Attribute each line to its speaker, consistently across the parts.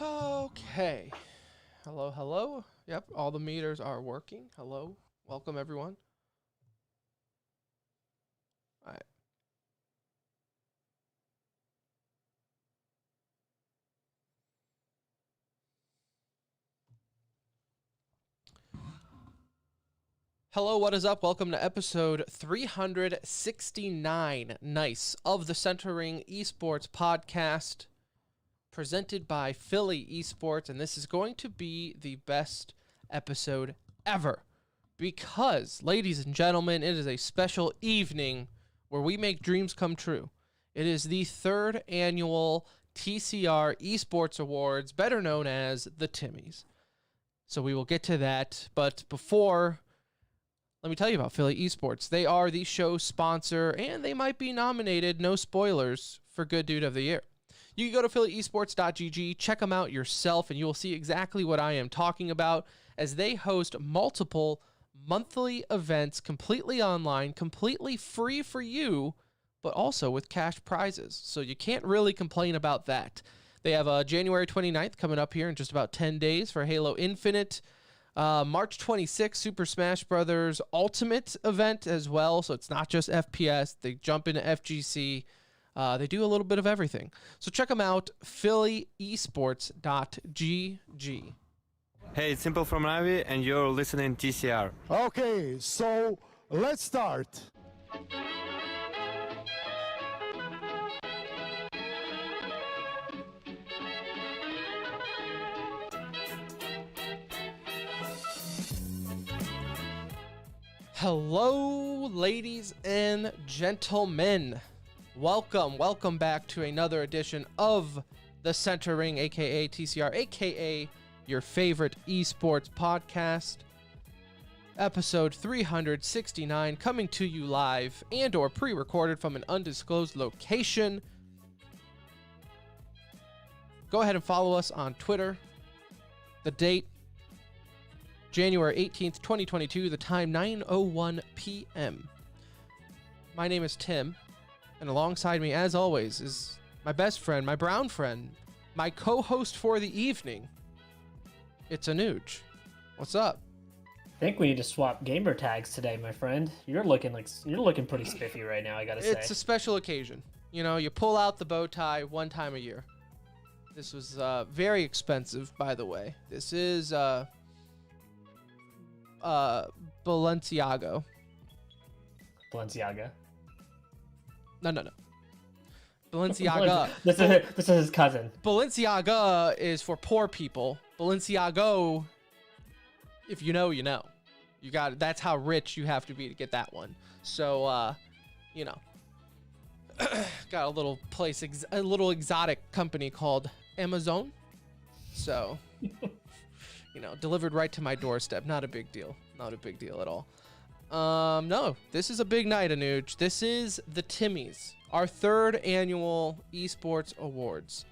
Speaker 1: Okay. Hello, hello. Yep, all the meters are working. Hello. Welcome, everyone. All right. Hello, what is up? Welcome to episode 369, nice, of the Centering Esports podcast, presented by Philly Esports, and this is going to be the best episode ever, because, ladies and gentlemen, it is a special evening where we make dreams come true. It is the third annual TCR Esports Awards, better known as the Timmys. So we will get to that, but before, let me tell you about Philly Esports. They are the show sponsor, and they might be nominated, no spoilers, for Good Dude of the Year. You can go to phillyesports.gg, check them out yourself, and you will see exactly what I am talking about, as they host multiple monthly events completely online, completely free for you, but also with cash prizes. So you can't really complain about that. They have January 29th coming up here in just about 10 days for Halo Infinite. March 26th, Super Smash Bros. Ultimate event as well. So it's not just FPS. They jump into FGC. They do a little bit of everything. So check them out, phillyesports.gg.
Speaker 2: Hey, it's Simple from Navi, and you're listening TCR.
Speaker 3: Okay, so let's start.
Speaker 1: Hello, ladies and gentlemen. Welcome back to another edition of the Centering, aka TCR, aka your favorite esports podcast. Episode 369, coming to you live and or pre-recorded from an undisclosed location. Go ahead and follow us on Twitter. The date, January 18th, 2022, the time 9:01 p.m. My name is Tim, and alongside me, as always, is my best friend, my brown friend, my co-host for the evening. It's Anuj. What's up?
Speaker 4: I think we need to swap gamer tags today, my friend. You're looking pretty spiffy right now, I gotta say.
Speaker 1: It's a special occasion. You know, you pull out the bow tie one time a year. This was very expensive, by the way. This is Balenciaga.
Speaker 4: Balenciaga.
Speaker 1: No. Balenciaga.
Speaker 4: This is his cousin.
Speaker 1: Balenciaga is for poor people. Balenciago, if you know, you know. You got it. That's how rich you have to be to get that one. So, you know, got a little place, a little exotic company called Amazon. So, you know, delivered right to my doorstep. Not a big deal. Not a big deal at all. No, this is a big night, Anuj. This is the Timmys, our third annual Esports Awards.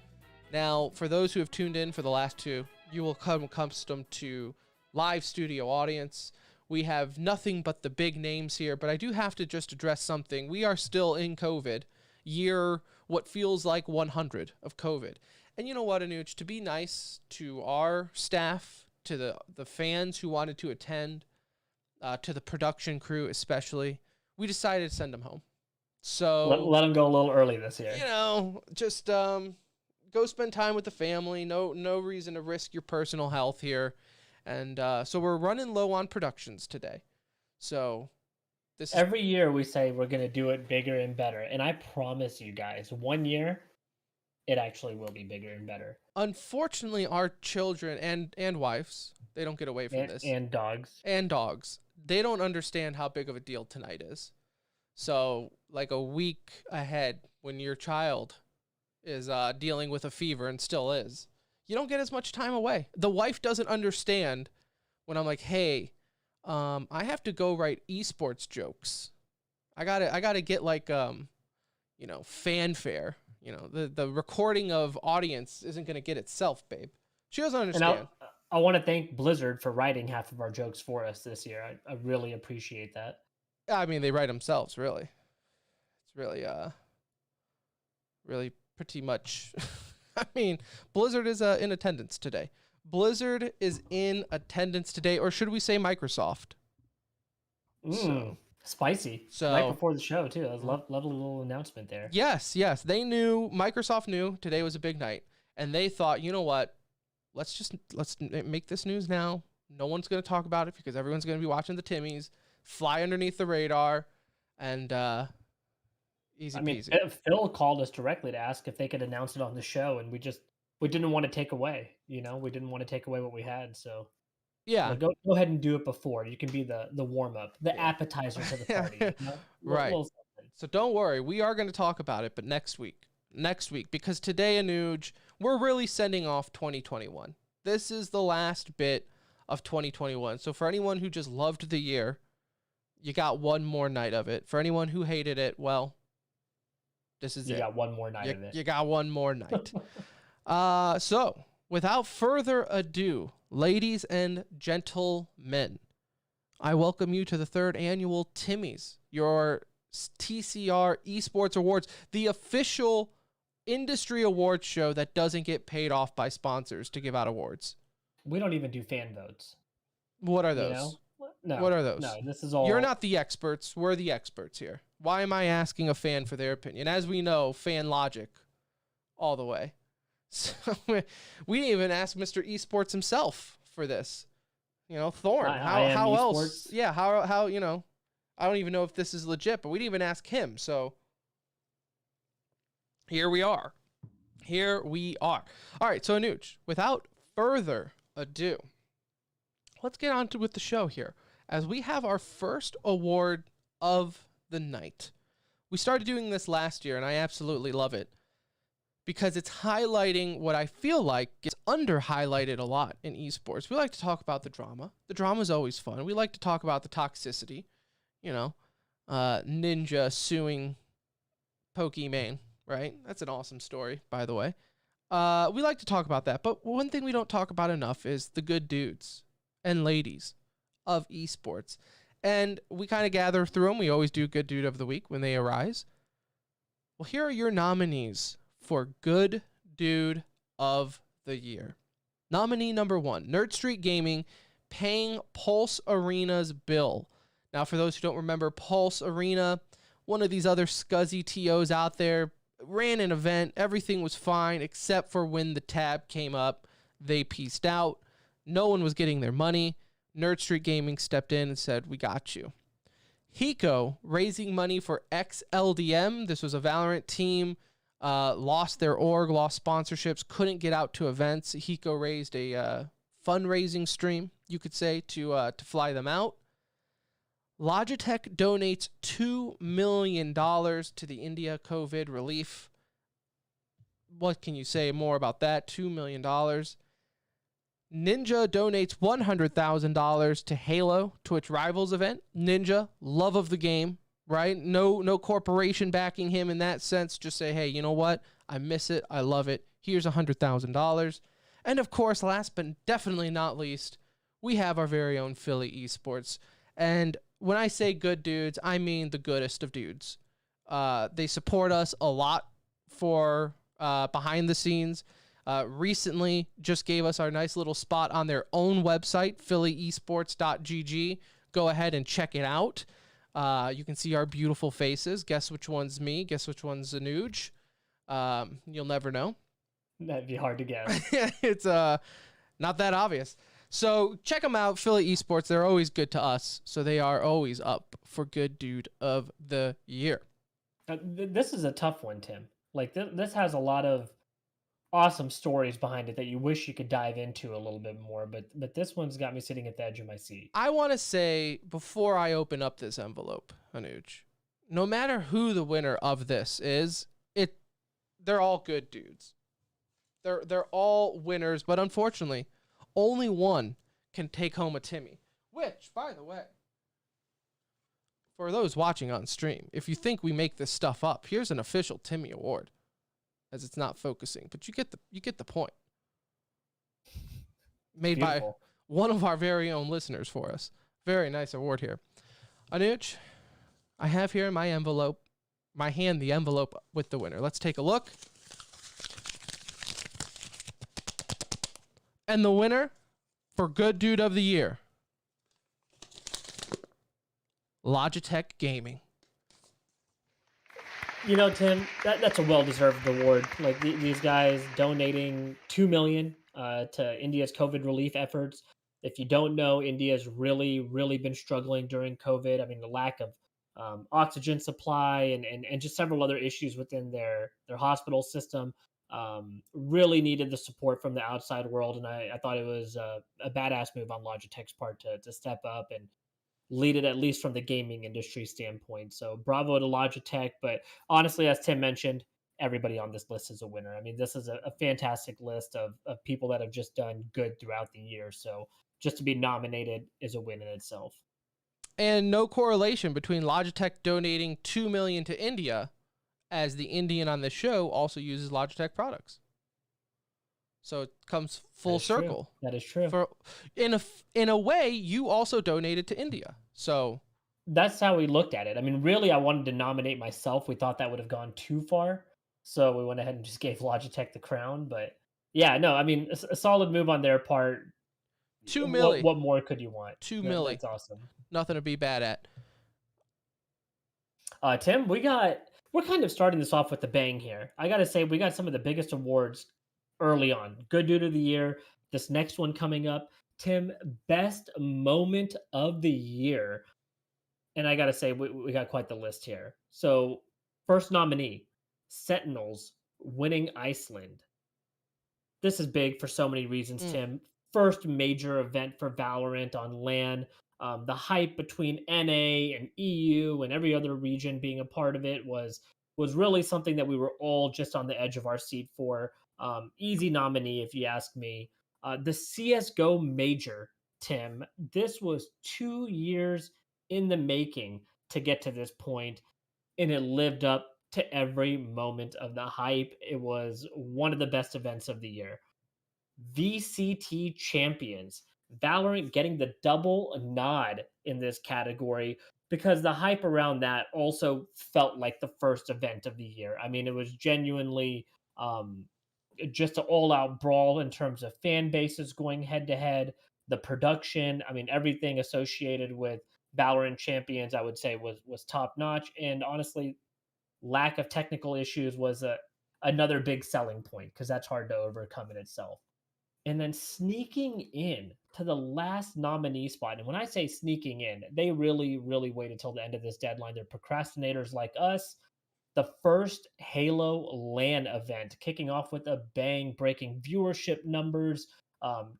Speaker 1: Now, for those who have tuned in for the last two, you will come accustomed to live studio audience. We have nothing but the big names here, but I do have to just address something. We are still in COVID, year what feels like 100 of COVID. And you know what, Anuj, to be nice to our staff, to the fans who wanted to attend, to the production crew especially, we decided to send them home. So
Speaker 4: let them go a little early this year.
Speaker 1: You know, just go spend time with the family. No reason to risk your personal health here. And so we're running low on productions today. So this is...
Speaker 4: Every year we say we're going to do it bigger and better. And I promise you guys, one year, it actually will be bigger and better.
Speaker 1: Unfortunately, our children and wives, they don't get away from this.
Speaker 4: And dogs.
Speaker 1: And dogs. They don't understand how big of a deal tonight is. So like a week ahead, when your child is dealing with a fever and still is, you don't get as much time away. The wife doesn't understand when I'm like, hey, I have to go write esports jokes. I gotta get like you know, fanfare. You know, the recording of audience isn't gonna get itself, babe. She doesn't understand.
Speaker 4: And I want to thank Blizzard for writing half of our jokes for us this year. I really appreciate that.
Speaker 1: I mean, they write themselves, really. It's really really pretty much I mean, Blizzard is in attendance today. Blizzard is in attendance today, or should we say Microsoft?
Speaker 4: Spicy.
Speaker 1: So
Speaker 4: right before the show too. That was lovely little announcement there.
Speaker 1: Yes. Microsoft knew today was a big night, and they thought, you know what? Let's make this news now. No one's going to talk about it because everyone's going to be watching the Timmys, fly underneath the radar, and easy peasy.
Speaker 4: Phil called us directly to ask if they could announce it on the show, and we didn't want to take away. We didn't want to take away what we had, so
Speaker 1: yeah,
Speaker 4: go ahead and do it before. You can be the warm up, the appetizer to the party.
Speaker 1: Right. So don't worry, we are going to talk about it, but next week, because today, Anuj, we're really sending off 2021. This is the last bit of 2021. So for anyone who just loved the year, you got one more night of it. For anyone who hated it, well, this is it.
Speaker 4: You got one more night of it.
Speaker 1: You got one more night. So without further ado, ladies and gentlemen, I welcome you to the 3rd annual Timmys, your TCR Esports Awards, the official industry awards show that doesn't get paid off by sponsors to give out awards.
Speaker 4: We don't even do fan votes.
Speaker 1: What are those?
Speaker 4: No.
Speaker 1: What are those?
Speaker 4: No, this is all.
Speaker 1: You're not the experts. We're the experts here. Why am I asking a fan for their opinion? As we know, fan logic all the way. So we didn't even ask Mr. Esports himself for this. Thorn. How else? Yeah, how I don't even know if this is legit, but we didn't even ask him. So here we are. All right, so Anuj, without further ado, let's get on with the show here, as we have our first award of the night. We started doing this last year, and I absolutely love it because it's highlighting what I feel like gets under-highlighted a lot in esports. We like to talk about the drama. The drama is always fun. We like to talk about the toxicity, Ninja suing Pokemon, right? That's an awesome story, by the way. We like to talk about that, but one thing we don't talk about enough is the good dudes and ladies of esports. And we kind of gather through them. We always do Good Dude of the Week when they arise. Well, here are your nominees for Good Dude of the Year. Nominee number 1, Nerd Street Gaming, paying Pulse Arena's bill. Now, for those who don't remember, Pulse Arena, one of these other scuzzy TOs out there, ran an event. Everything was fine except for when the tab came up. They pieced out. No one was getting their money. Nerd Street Gaming stepped in and said, we got you. Hiko, raising money for XLDM. This was a Valorant team. Lost their org, lost sponsorships, couldn't get out to events. Hiko raised a fundraising stream, you could say, to fly them out. Logitech donates $2 million to the India COVID relief. What can you say more about that? $2 million. Ninja donates $100,000 to Halo Twitch Rivals event. Ninja, love of the game, right? No corporation backing him in that sense. Just say, hey, you know what? I miss it. I love it. Here's $100,000. And of course, last but definitely not least, we have our very own Philly Esports. And when I say good dudes, I mean the goodest of dudes. They support us a lot for behind the scenes. Recently just gave us our nice little spot on their own website, phillyesports.gg. Go ahead and check it out. You can see our beautiful faces. Guess which one's me. Guess which one's Anuj. You'll never know.
Speaker 4: That'd be hard to guess.
Speaker 1: It's not that obvious. So check them out, Philly Esports. They're always good to us, so they are always up for Good Dude of the Year.
Speaker 4: This is a tough one, Tim. Like this has a lot of awesome stories behind it that you wish you could dive into a little bit more, but this one's got me sitting at the edge of my seat.
Speaker 1: I want to say, before I open up this envelope, Anuj, no matter who the winner of this is, they're all good dudes. They're all winners, but unfortunately, only one can take home a Timmy. Which, by the way, for those watching on stream, if you think we make this stuff up, here's an official Timmy award. As it's not focusing, but you get the point. Made by one of our very own listeners for us. Very nice award here. Anuj, I have here in my envelope, my hand, the envelope with the winner. Let's take a look. And the winner for Good Dude of the Year, Logitech Gaming.
Speaker 4: You know, Tim, that's a well-deserved award. Like these guys donating 2 million to India's COVID relief efforts. If you don't know, India's really been struggling during COVID. I mean, the lack of oxygen supply and just several other issues within their hospital system really needed the support from the outside world. And I thought it was a badass move on Logitech's part to step up and lead it, at least from the gaming industry standpoint. So bravo to Logitech. But honestly, as Tim mentioned, everybody on this list is a winner. I mean, this is a fantastic list of people that have just done good throughout the year. So just to be nominated is a win in itself.
Speaker 1: And no correlation between Logitech donating 2 million to India, as the Indian on the show also uses Logitech products. So it comes full circle.
Speaker 4: True. That is true.
Speaker 1: In a way, you also donated to India. So
Speaker 4: that's how we looked at it. I mean, really, I wanted to nominate myself. We thought that would have gone too far, so we went ahead and just gave Logitech the crown. But yeah, no, I mean, a solid move on their part.
Speaker 1: 2 milli.
Speaker 4: What more could you want?
Speaker 1: 2 milli.
Speaker 4: That's awesome.
Speaker 1: Nothing to be bad
Speaker 4: at. Tim, we're kind of starting this off with a bang here. I got to say, we got some of the biggest awards early on. Good Dude of the Year. This next one coming up, Tim, best moment of the year. And I got to say, we got quite the list here. So, first nominee, Sentinels winning Iceland. This is big for so many reasons, Tim. First major event for Valorant on LAN. The hype between NA and EU and every other region being a part of it was really something that we were all just on the edge of our seat for. Easy nominee, if you ask me. The CSGO major, Tim. This was 2 years in the making to get to this point, and it lived up to every moment of the hype. It was one of the best events of the year. VCT champions, Valorant getting the double nod in this category because the hype around that also felt like the first event of the year. I mean, it was genuinely just an all-out brawl in terms of fan bases going head-to-head, the production. I mean, everything associated with Valorant champions, I would say, was top-notch. And honestly, lack of technical issues was another big selling point because that's hard to overcome in itself. And then sneaking in to the last nominee spot. And when I say sneaking in, they really waited till the end of this deadline. They're procrastinators like us. The first Halo LAN event kicking off with a bang, breaking viewership numbers,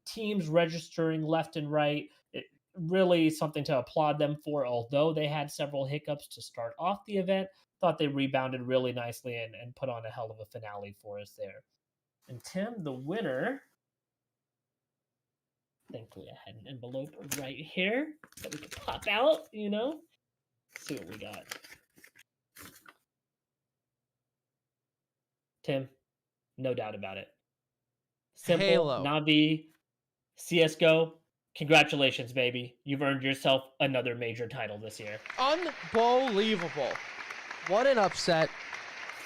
Speaker 4: teams registering left and right. It really something to applaud them for, although they had several hiccups to start off the event. Thought they rebounded really nicely and put on a hell of a finale for us there. And Tim, the winner... Thankfully, I had an envelope right here that we could pop out, Let's see what we got. Tim, no doubt about it. Simple,
Speaker 1: Halo.
Speaker 4: Navi, CSGO, congratulations, baby. You've earned yourself another major title this year.
Speaker 1: Unbelievable. What an upset.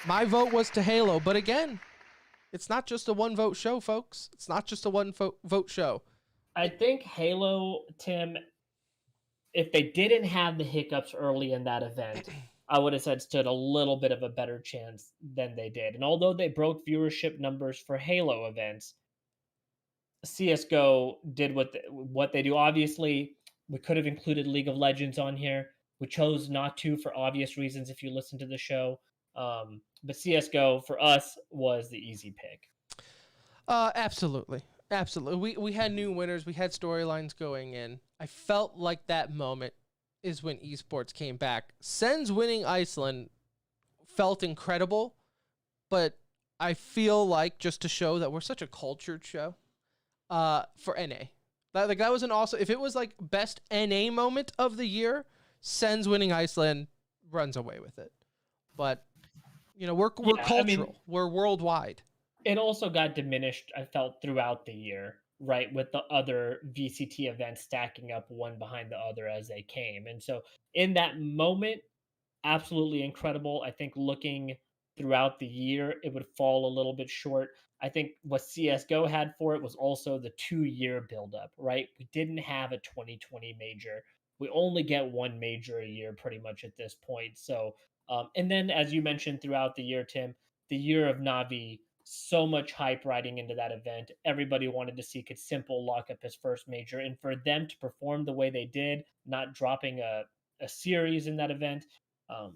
Speaker 1: My vote was to Halo, but again, it's not just a one-vote show, folks. It's not just a one-vote show.
Speaker 4: I think Halo, Tim, if they didn't have the hiccups early in that event, I would have said stood a little bit of a better chance than they did. And although they broke viewership numbers for Halo events, CSGO did what they do. Obviously, we could have included League of Legends on here. We chose not to for obvious reasons if you listen to the show. But CSGO, for us, was the easy pick.
Speaker 1: Absolutely. Absolutely. We had new winners. We had storylines going in. I felt like that moment is when esports came back. Sens winning Iceland felt incredible, but I feel like just to show that we're such a cultured show for NA. That was an awesome... If it was like best NA moment of the year, Sens winning Iceland runs away with it. But, we're cultural. I mean, we're worldwide.
Speaker 4: It also got diminished, I felt, throughout the year, right, with the other VCT events stacking up one behind the other as they came. And so in that moment, absolutely incredible. I think looking throughout the year, it would fall a little bit short. I think what CSGO had for it was also the 2-year buildup, right? We didn't have a 2020 major. We only get one major a year pretty much at this point. So, and then as you mentioned throughout the year, Tim, the year of Navi, so much hype riding into that event. Everybody wanted to see could Simple lock up his first major, and for them to perform the way they did, not dropping a series in that event, um,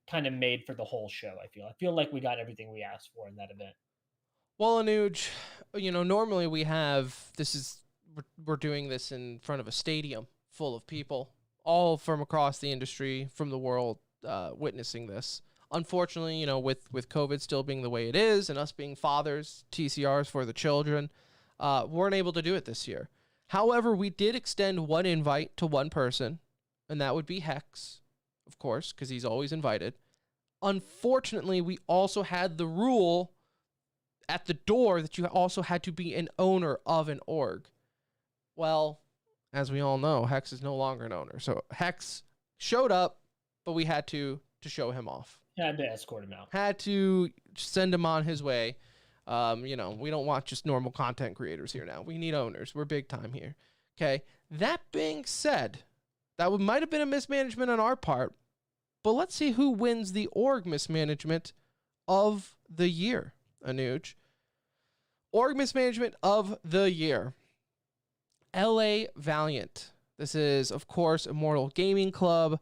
Speaker 4: kind of made for the whole show. I feel like we got everything we asked for in that event.
Speaker 1: Well, Anuj, normally we're doing this in front of a stadium full of people, all from across the industry, from the world, witnessing this. Unfortunately, with COVID still being the way it is and us being fathers, TCRs for the children, weren't able to do it this year. However, we did extend one invite to one person, and that would be Hex, of course, because he's always invited. Unfortunately, we also had the rule at the door that you also had to be an owner of an org. Well, as we all know, Hex is no longer an owner. So Hex showed up, but we had to show him off.
Speaker 4: Had to escort him out.
Speaker 1: Had to send him on his way. We don't want just normal content creators here now. We need owners. We're big time here. Okay. That being said, that might have been a mismanagement on our part, but let's see who wins the org mismanagement of the year, Anuj. Org mismanagement of the year. LA Valiant. This is, of course, Immortal Gaming Club,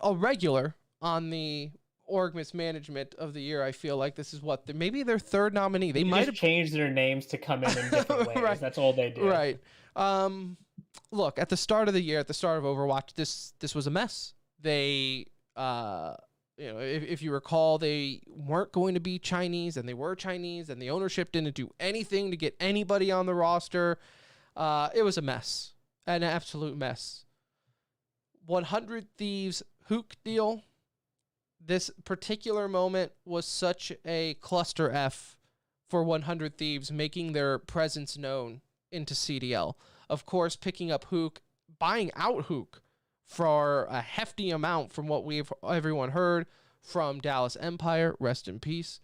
Speaker 1: a regular on the org mismanagement of the year. I feel like this is maybe their third nominee. They might have
Speaker 4: changed their names to come in different ways.
Speaker 1: Right.
Speaker 4: That's all they do.
Speaker 1: Right. Look, at the start of the year, at the start of Overwatch, this was a mess. They, if you recall, they weren't going to be Chinese, and they were Chinese, and the ownership didn't do anything to get anybody on the roster. It was a mess, an absolute mess. 100 Thieves Hook deal. This particular moment was such a cluster F for 100 Thieves, making their presence known into CDL. Of course, picking up Hook, buying out Hook for a hefty amount from what everyone heard from Dallas Empire, rest in peace.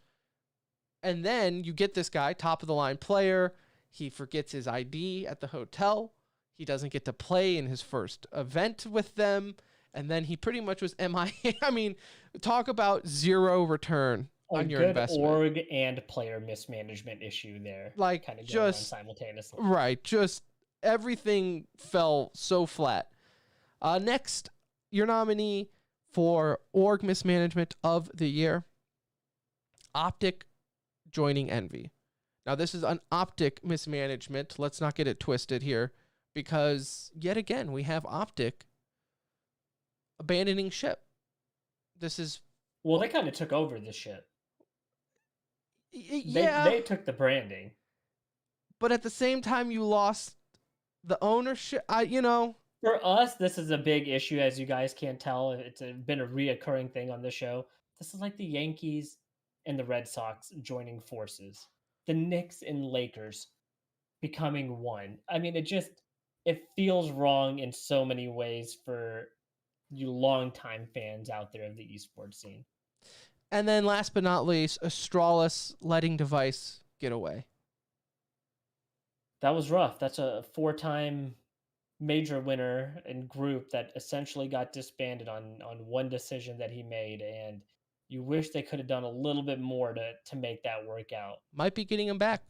Speaker 1: And then you get this guy, top of the line player. He forgets his ID at the hotel. He doesn't get to play in his first event with them. And then he pretty much was MIA. I mean, talk about zero return on your investment.
Speaker 4: Org and player mismanagement issue there.
Speaker 1: Like,
Speaker 4: kind of going
Speaker 1: just
Speaker 4: on simultaneously.
Speaker 1: Right. Just everything fell so flat. Next, your nominee for org mismanagement of the year, Optic joining Envy. Now, this is an Optic mismanagement. Let's not get it twisted here, because yet again, we have Optic abandoning ship. This is...
Speaker 4: Well, they kind of took over the ship.
Speaker 1: Yeah.
Speaker 4: They took the branding.
Speaker 1: But at the same time, you lost the ownership.
Speaker 4: For us, this is a big issue, as you guys can't tell. It's been a reoccurring thing on the show. This is like the Yankees and the Red Sox joining forces. The Knicks and Lakers becoming one. I mean, it feels wrong in so many ways for you longtime fans out there of the esports scene.
Speaker 1: And then last but not least, Astralis letting Device get away.
Speaker 4: That was rough. That's a 4-time major winner and group that essentially got disbanded on one decision that he made, and you wish they could have done a little bit more to make that work out.
Speaker 1: Might be getting him back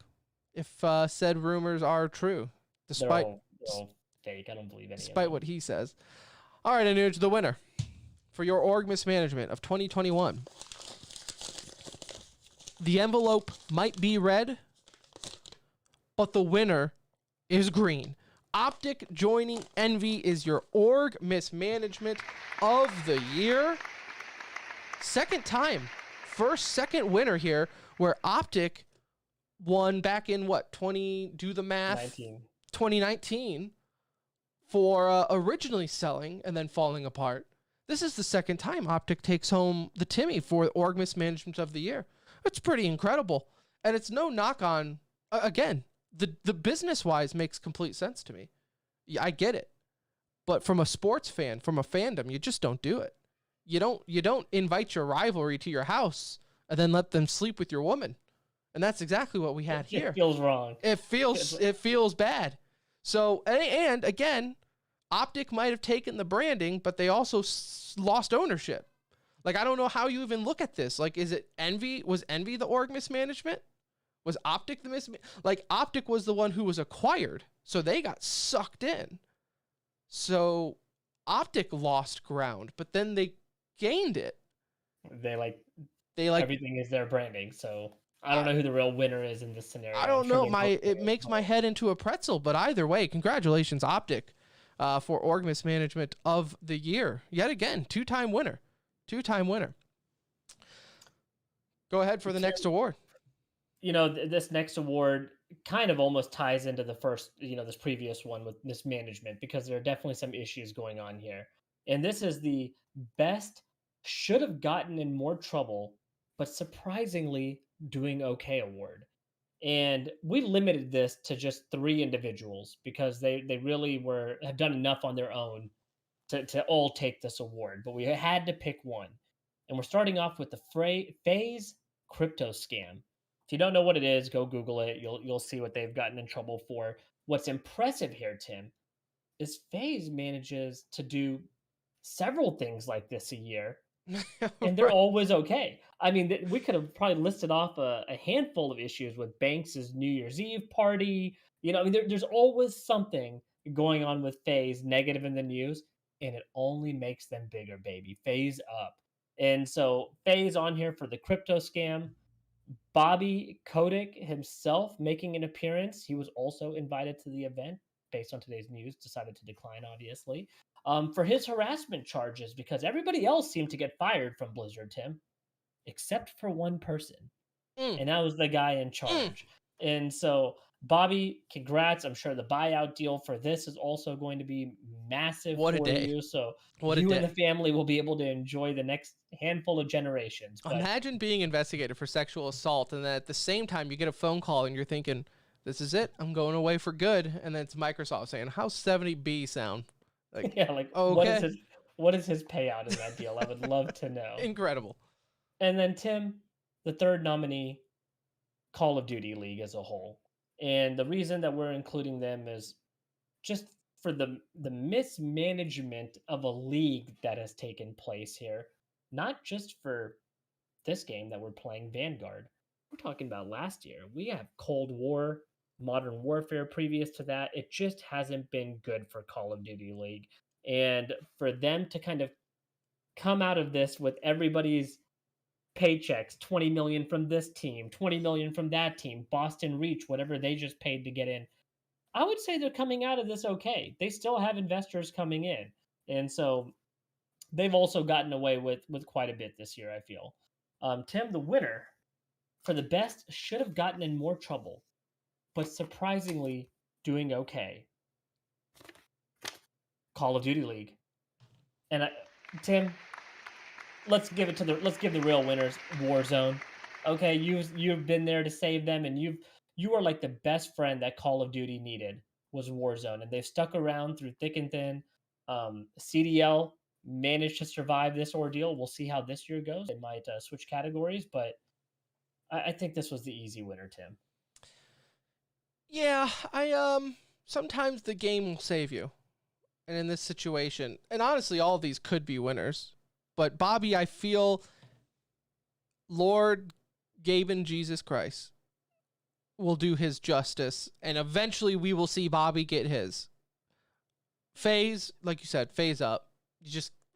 Speaker 1: if said rumors are true, despite
Speaker 4: they're all fake. I don't believe any
Speaker 1: despite
Speaker 4: of them.
Speaker 1: what he says. All right, Anuj, the winner for your org mismanagement of 2021. The envelope might be red, but the winner is green. Optic joining Envy is your org mismanagement of the year. Second winner here, where Optic won back in 2019 for originally selling and then falling apart. This is the second time Optic takes home the Timmy for org mismanagement of the year. It's pretty incredible. And it's no knock on, again, the business-wise makes complete sense to me. I get it. But from a sports fan, from a fandom, you just don't do it. You don't invite your rivalry to your house and then let them sleep with your woman. And that's exactly what we had here.
Speaker 4: It feels wrong.
Speaker 1: It feels bad. So, and again, Optic might have taken the branding, but they also lost ownership. Like, I don't know how you even look at this. Like, is it Envy? Was Envy the org mismanagement? Was Optic the mismanagement? Like, Optic was the one who was acquired, so they got sucked in. So, Optic lost ground, but then they gained it.
Speaker 4: They like everything is their branding, so I don't know who the real winner is in this scenario.
Speaker 1: I don't know. It makes my head into a pretzel, but either way, congratulations, Optic, for org mismanagement of the year. Yet again, two-time winner. Go ahead for the next award.
Speaker 4: You know, this next award kind of almost ties into the first, this previous one with mismanagement, because there are definitely some issues going on here. And this is the best should have gotten in more trouble, but surprisingly doing okay award. And we limited this to just 3 individuals because they really have done enough on their own to all take this award. But we had to pick one. And we're starting off with the FaZe crypto scam. If you don't know what it is, go Google it. You'll see what they've gotten in trouble for. What's impressive here, Tim, is FaZe manages to do several things like this a year, and they're always okay. I mean, we could have probably listed off a handful of issues with Banks's New Year's Eve party. I mean, there's always something going on with FaZe negative in the news, and it only makes them bigger, baby. FaZe up. And so FaZe on here for the crypto scam. Bobby Kotick himself making an appearance. He was also invited to the event. Based on today's news, decided to decline, obviously, for his harassment charges, because everybody else seemed to get fired from Blizzard, Tim, except for one person. And that was the guy in charge. And so, Bobby, congrats. I'm sure the buyout deal for this is also going to be massive for you. So you and the family will be able to enjoy the next handful of generations. But
Speaker 1: imagine being investigated for sexual assault, and then at the same time you get a phone call and you're thinking, this is it, I'm going away for good. And then it's Microsoft saying, how's 70B sound? Like,
Speaker 4: yeah, like, okay. What is his payout in that deal? I would love to know.
Speaker 1: Incredible. And
Speaker 4: then Tim, the third nominee, Call of Duty League as a whole. And the reason that we're including them is just for the mismanagement of a league that has taken place here. Not just for this game that we're playing, Vanguard. We're talking about last year. We have Cold War, Modern Warfare previous to that. It just hasn't been good for Call of Duty League. And for them to kind of come out of this with everybody's paychecks, 20 million from this team, 20 million from that team, Boston Reach, whatever they just paid to get in, I would say they're coming out of this okay. They still have investors coming in. And so they've also gotten away with quite a bit this year, I feel. Tim, the winner for the best should have gotten in more trouble, but surprisingly doing okay. Call of Duty League. And Tim, let's give the real winners Warzone. Okay, you've been there to save them, and you are like the best friend that Call of Duty needed was Warzone, and they've stuck around through thick and thin. CDL managed to survive this ordeal. We'll see how this year goes. They might switch categories, but I think this was the easy winner, Tim.
Speaker 1: Yeah, sometimes the game will save you. And in this situation, and honestly, all of these could be winners. But Bobby, I feel Lord Gaben Jesus Christ will do his justice, and eventually we will see Bobby get his. FaZe, like you said, FaZe up.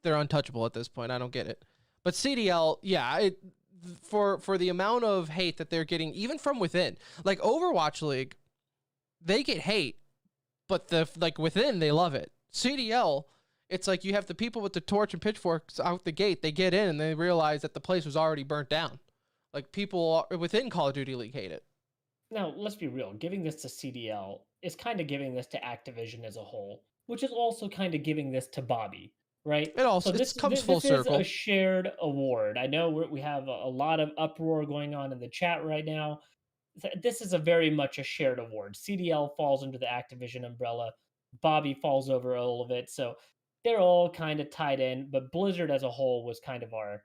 Speaker 1: They're untouchable at this point. I don't get it. But CDL, yeah, for the amount of hate that they're getting, even from within, like Overwatch League, they get hate, but within they love it. CDL, it's like you have the people with the torch and pitchforks out the gate. They get in and they realize that the place was already burnt down. Like people within Call of Duty League hate it.
Speaker 4: Now, let's be real. Giving this to CDL is kind of giving this to Activision as a whole, which is also kind of giving this to Bobby, right?
Speaker 1: It also comes full circle.
Speaker 4: This is a shared award. I know we have a lot of uproar going on in the chat right now. This is a very much a shared award. CDL falls under the Activision umbrella. Bobby falls over all of it. So they're all kind of tied in, but Blizzard as a whole was kind of our,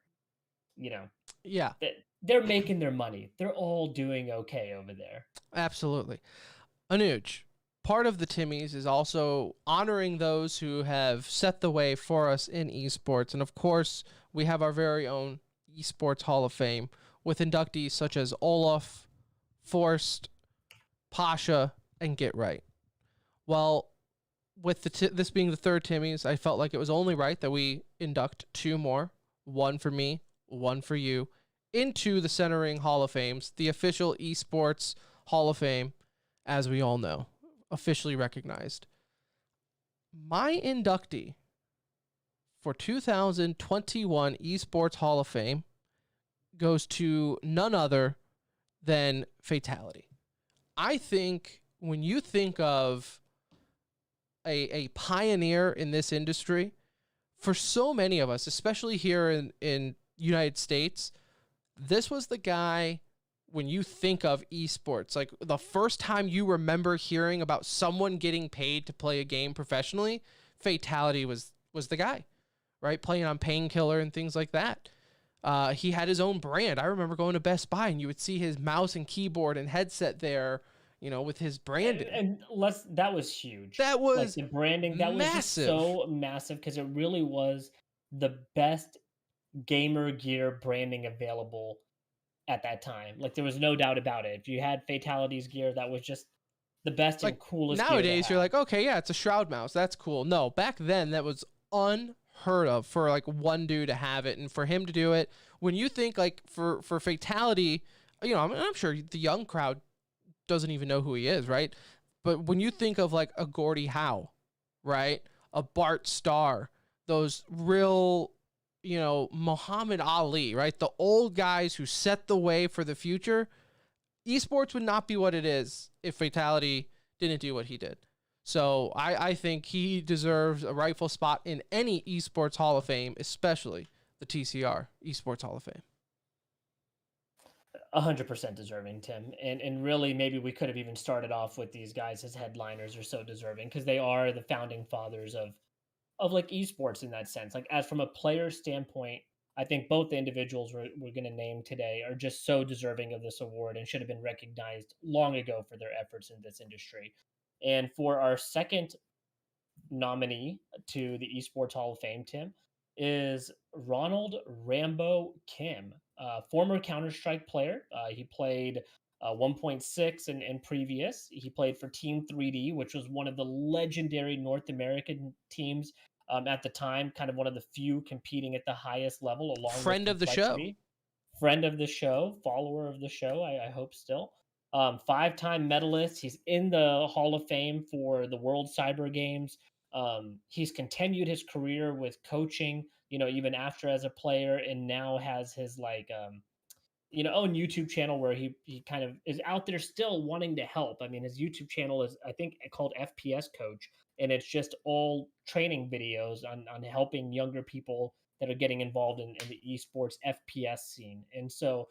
Speaker 1: yeah.
Speaker 4: they're making their money. They're all doing okay over there.
Speaker 1: Absolutely. Anuj, part of the Timmys is also honoring those who have set the way for us in esports. And of course, we have our very own Esports Hall of Fame with inductees such as Olaf, Forrest, Pasha, and Get Right. Well, with this being the third Timmys, I felt like it was only right that we induct two more, one for me, one for you, into the Centering Hall of Fames, the official Esports Hall of Fame, as we all know, officially recognized. My inductee for 2021 Esports Hall of Fame goes to none other than Fatality. I think when you think of a pioneer in this industry, for so many of us, especially here in United States, this was the guy. When you think of esports, like the first time you remember hearing about someone getting paid to play a game professionally, Fatality was the guy, right? Playing on Painkiller and things like that. He had his own brand. I remember going to Best Buy and you would see his mouse and keyboard and headset there, with his branding.
Speaker 4: And that was huge.
Speaker 1: That was
Speaker 4: like the branding. That was just so massive because it really was the best gamer gear branding available at that time. Like there was no doubt about it. If you had Fatality's gear, that was just the best and coolest.
Speaker 1: Nowadays, you're like, okay, yeah, it's a Shroud mouse. That's cool. No, back then that was unheard of for like one dude to have it and for him to do it. When you think like for Fatality, I'm sure the young crowd doesn't even know who he is, right? But when you think of like a Gordie Howe, right? A Bart Starr, those real Muhammad Ali, right? The old guys who set the way for the future. Esports would not be what it is if Fatality didn't do what he did. So I think he deserves a rightful spot in any Esports Hall of Fame, especially the TCR Esports Hall of Fame.
Speaker 4: 100% deserving, Tim. And really, maybe we could have even started off with these guys as headliners are so deserving because they are the founding fathers of like esports in that sense. Like as from a player standpoint, I think both the individuals we're going to name today are just so deserving of this award and should have been recognized long ago for their efforts in this industry. And for our second nominee to the Esports Hall of Fame, Tim, is Ronald Rambo Kim, former Counter-Strike player. He played 1.6 and previous. He played for Team 3D, which was one of the legendary North American teams at the time, kind of one of the few competing at the highest level. Along
Speaker 1: friend
Speaker 4: with
Speaker 1: of the show,
Speaker 4: friend of the show, follower of the show. I hope still. 5-time medalist. He's in the Hall of Fame for the World Cyber Games. He's continued his career with coaching, even after as a player, and now has his own YouTube channel where he kind of is out there still wanting to help. I mean, his YouTube channel is, I think, called FPS Coach, and it's just all training videos on helping younger people that are getting involved in the esports FPS scene. And so,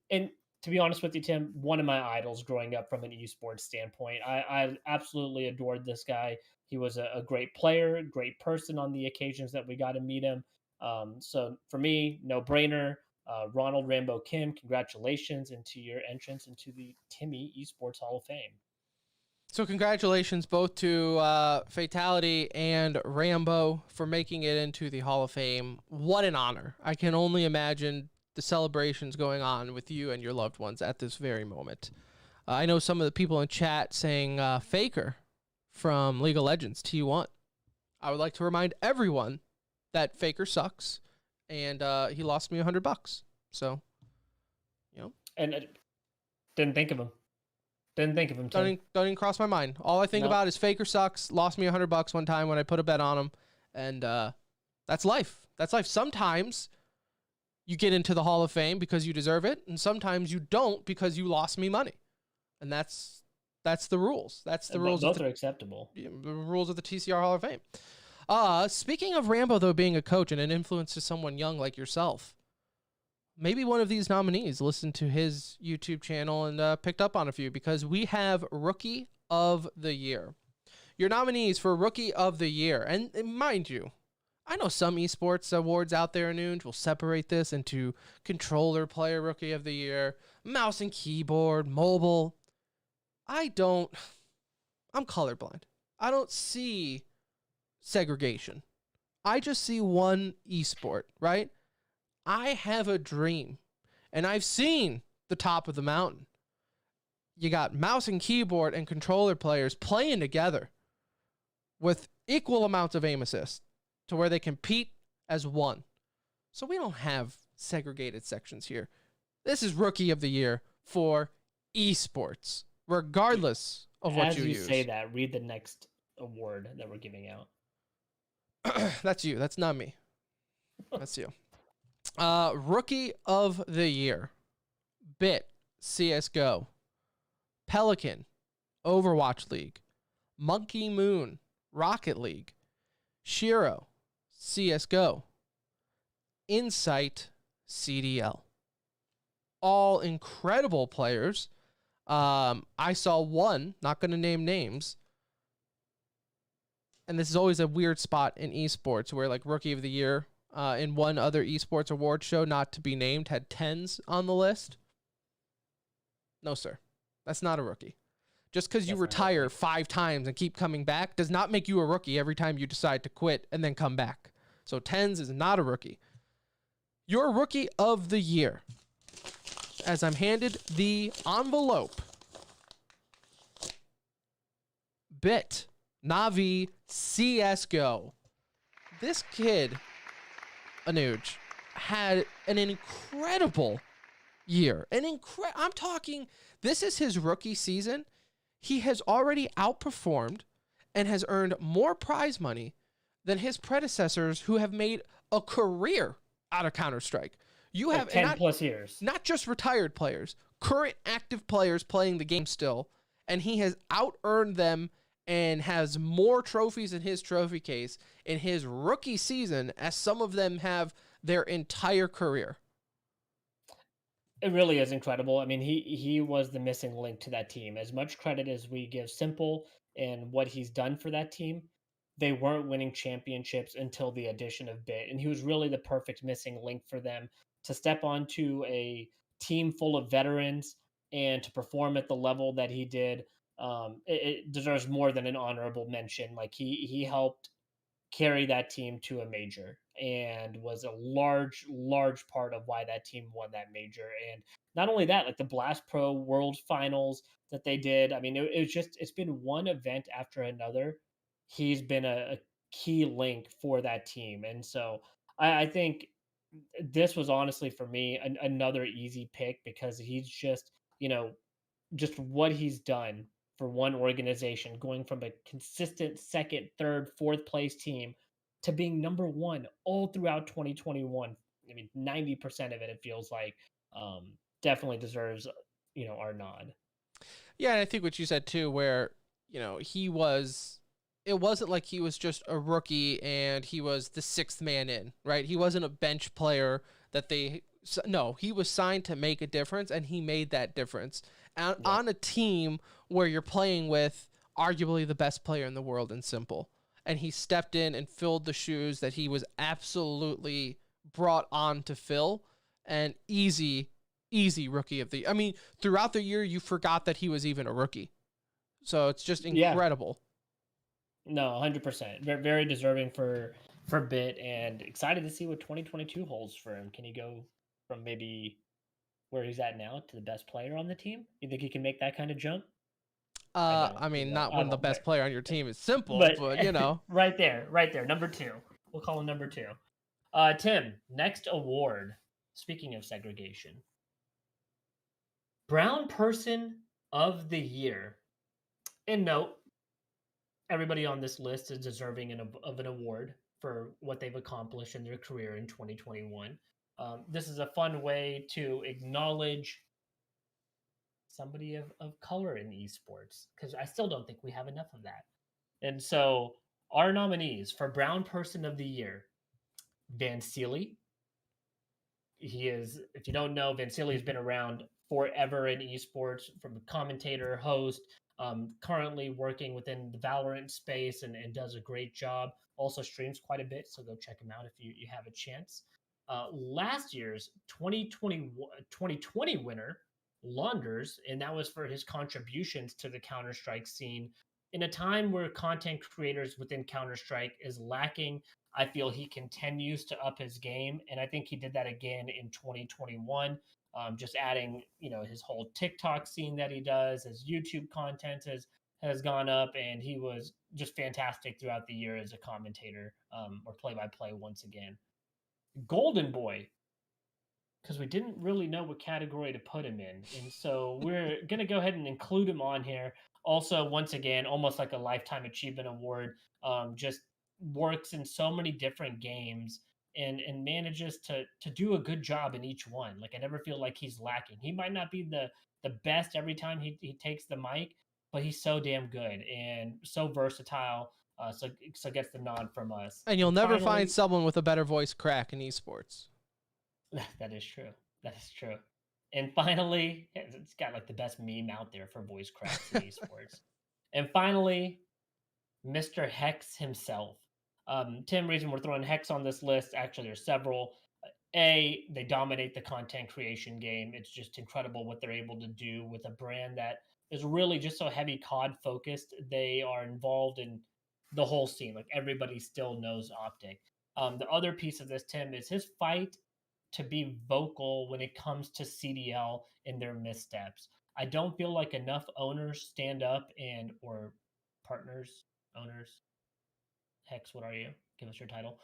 Speaker 4: and to be honest with you, Tim, one of my idols growing up from an esports standpoint. I absolutely adored this guy. He was a great player, great person on the occasions that we got to meet him. So for me, no brainer. Ronald Rambo Kim, congratulations into your entrance into the Timmy Esports Hall of Fame.
Speaker 1: So congratulations both to Fatality and Rambo for making it into the Hall of Fame. What an honor. I can only imagine the celebrations going on with you and your loved ones at this very moment. I know some of the people in chat saying Faker from League of Legends T1. I would like to remind everyone that Faker sucks, and he lost me $100. So,
Speaker 4: and didn't think of him. Didn't think of him.
Speaker 1: Don't even cross my mind. All I think about is Faker sucks. Lost me $100 one time when I put a bet on him, and that's life. That's life. Sometimes you get into the Hall of Fame because you deserve it, and sometimes you don't because you lost me money, and that's the rules. That's the rules.
Speaker 4: Both are acceptable.
Speaker 1: The rules of the TCR Hall of Fame. Speaking of Rambo, though, being a coach and an influence to someone young like yourself, maybe one of these nominees listened to his YouTube channel and picked up on a few, because we have Rookie of the Year. Your nominees for Rookie of the Year, and mind you, I know some esports awards out there, Noon, will separate this into controller player rookie of the year, mouse and keyboard, mobile. I'm colorblind. I don't see segregation. I just see one esport, right? I have a dream, and I've seen the top of the mountain. You got mouse and keyboard and controller players playing together with equal amounts of aim assist to where they compete as one. So we don't have segregated sections here. This is rookie of the year for esports, regardless of what you use.
Speaker 4: As you say that, read the next award that we're giving out.
Speaker 1: That's you. That's not me. That's you. Rookie of the year. Bit, CSGO. Pelican, Overwatch League. Monkey Moon, Rocket League. Shiro, CSGO. Insight, CDL. All incredible players. I saw one, not going to name names, and this is always a weird spot in esports where like rookie of the year in one other esports award show, not to be named, had 10s on the list. No, sir. That's not a rookie. Just because you retire 5 times and keep coming back does not make you a rookie every time you decide to quit and then come back. So 10s is not a rookie. Your rookie of the year, as I'm handed the envelope. Bit, Navi, CSGO. This kid, Anuj, had an incredible year. I'm talking, this is his rookie season. He has already outperformed and has earned more prize money than his predecessors who have made a career out of Counter-Strike. You have
Speaker 4: 10 plus years.
Speaker 1: Not just retired players, current active players playing the game still, and he has out-earned them and has more trophies in his trophy case in his rookie season as some of them have their entire career.
Speaker 4: It really is incredible. I mean, he was the missing link to that team. As much credit as we give Simple and what he's done for that team, they weren't winning championships until the addition of Bit. And he was really the perfect missing link for them to step onto a team full of veterans and to perform at the level that he did. It deserves more than an honorable mention. Like he helped carry that team to a major and was a large part of why that team won that major. And not only that, like the Blast Pro World Finals that they did. I mean, it's been one event after another. He's been a key link for that team. And so I think this was honestly for me another easy pick because he's just, just what he's done for one organization, going from a consistent second, third, fourth place team to being number one all throughout 2021. I mean, 90% of it feels like definitely deserves, our nod.
Speaker 1: Yeah, and I think what you said too, where, it wasn't like he was just a rookie and he was the 6th man in, right? He wasn't a bench player no, he was signed to make a difference, and he made that difference on a team where you're playing with arguably the best player in the world in Simple. And he stepped in and filled the shoes that he was absolutely brought on to fill. And easy rookie of the year. I mean, throughout the year, you forgot that he was even a rookie. So it's just incredible.
Speaker 4: Yeah. No, 100%. Very, very deserving for Bit, and excited to see what 2022 holds for him. Can he go from maybe where he's at now to the best player on the team? You think he can make that kind of jump?
Speaker 1: I mean, not when the best player on your team is Simple, but
Speaker 4: right there, number 2. We'll call him number 2. Tim, next award. Speaking of segregation, Brown Person of the Year. And note, everybody on this list is deserving of an award for what they've accomplished in their career in 2021. This is a fun way to acknowledge somebody of color in esports, because I still don't think we have enough of that. And so our nominees for Brown Person of the Year: Van Sealy. He is, if you don't know, Van Sealy has been around forever in esports, from a commentator, host, Currently working within the Valorant space and does a great job. Also streams quite a bit, so go check him out if you have a chance. Last year's 2020 winner, Launders, and that was for his contributions to the Counter-Strike scene. In a time where content creators within Counter-Strike is lacking, I feel he continues to up his game, and I think he did that again in 2021. Just adding, his whole TikTok scene that he does, his YouTube content has gone up, and he was just fantastic throughout the year as a commentator or play-by-play once again. Golden Boy, because we didn't really know what category to put him in, and so we're gonna go ahead and include him on here. Also, once again, almost like a lifetime achievement award. Just works in so many different games and manages to do a good job in each one. Like, I never feel like he's lacking. He might not be the best every time he takes the mic, but he's so damn good and so versatile. So gets the nod from us.
Speaker 1: And you'll never find someone with a better voice crack in esports.
Speaker 4: That is true. That is true. And finally, it's got like the best meme out there for voice cracks in esports. And finally, Mr. Hex himself. Tim, reason we're throwing Hex on this list, actually there's several. They dominate the content creation game. It's just incredible what they're able to do with a brand that is really just so heavy COD focused. They are involved in the whole scene. Like, everybody still knows Optic. The other piece of this, Tim, is his fight to be vocal when it comes to CDL and their missteps. I don't feel like enough owners stand up or partners, owners. Hex, what are you? Give us your title.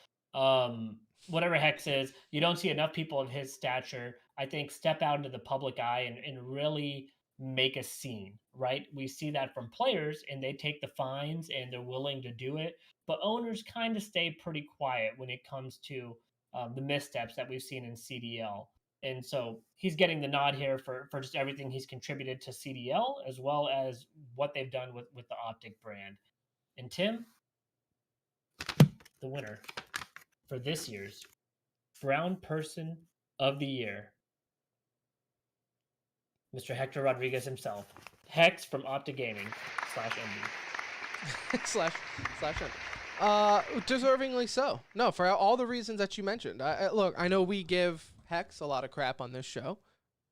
Speaker 4: Whatever Hex is, you don't see enough people of his stature, I think, step out into the public eye and really make a scene, right? We see that from players, and they take the fines and they're willing to do it. But owners kind of stay pretty quiet when it comes to the missteps that we've seen in CDL. And so he's getting the nod here for just everything he's contributed to CDL, as well as what they've done with the Optic brand. And Tim, the winner for this year's Brown Person of the Year, Mr. Hector Rodriguez himself. Hex from Optic Gaming /MD.
Speaker 1: slash M. Deservingly so. No, for all the reasons that you mentioned. Look, I know we give Hex a lot of crap on this show.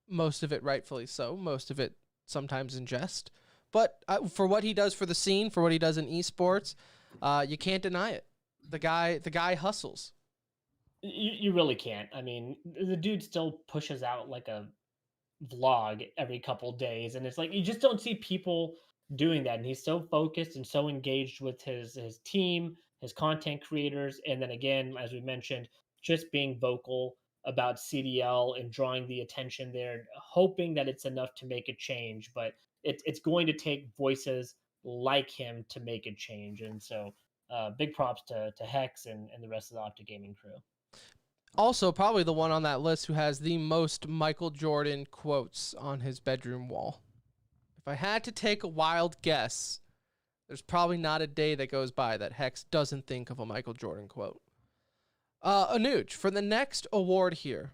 Speaker 1: Most of it rightfully so. Most of it sometimes in jest. But for what he does for the scene, for what he does in esports, you can't deny it. The guy hustles.
Speaker 4: You really can't. I mean, the dude still pushes out like a vlog every couple days, and it's like you just don't see people doing that. And he's so focused and so engaged with his team, his content creators, and then again, as we mentioned, just being vocal about CDL and drawing the attention there, hoping that it's enough to make a change. But it's going to take voices like him to make a change. And so big props to Hex and the rest of the Optic Gaming crew.
Speaker 1: Also, probably the one on that list who has the most Michael Jordan quotes on his bedroom wall. If I had to take a wild guess, there's probably not a day that goes by that Hex doesn't think of a Michael Jordan quote. Anuj, for the next award here,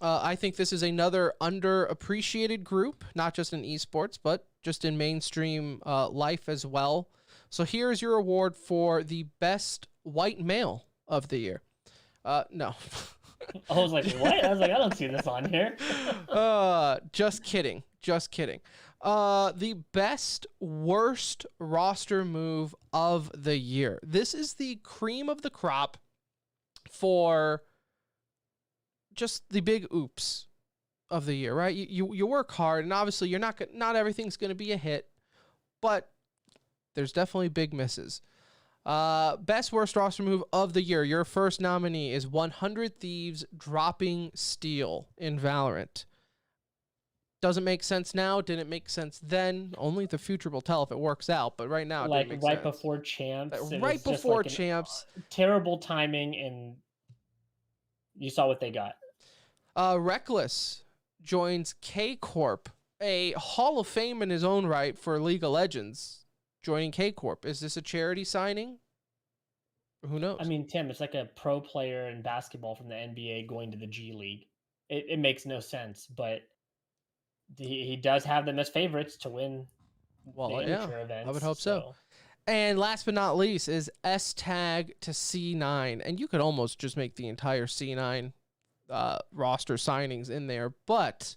Speaker 1: I think this is another underappreciated group, not just in esports, but just in mainstream life as well. So here's your award for the best white male of the year. No.
Speaker 4: I was like, what? I was like, I don't see this on here.
Speaker 1: Just kidding. The best worst roster move of the year. This is the cream of the crop for just the big oops of the year, right? You work hard, and obviously you're not everything's going to be a hit, but there's definitely big misses. Best worst roster move of the year. Your first nominee is 100 Thieves dropping Steel in Valorant. Doesn't make sense now. Didn't make sense then. Only the future will tell if it works out. But right now, it
Speaker 4: like
Speaker 1: didn't make
Speaker 4: right
Speaker 1: sense.
Speaker 4: Before champs,
Speaker 1: right before champs,
Speaker 4: terrible timing, and you saw what they got.
Speaker 1: Reckless joins K Corp, a Hall of Fame in his own right for League of Legends. Joining K Corp. Is this a charity signing? Who knows?
Speaker 4: I mean, Tim, it's like a pro player in basketball from the NBA going to the G League. It makes no sense, but he does have them as favorites to win
Speaker 1: Well,
Speaker 4: the
Speaker 1: yeah,
Speaker 4: amateur events.
Speaker 1: I would hope so. And last but not least is S tag to C9. And you could almost just make the entire C9 roster signings in there. But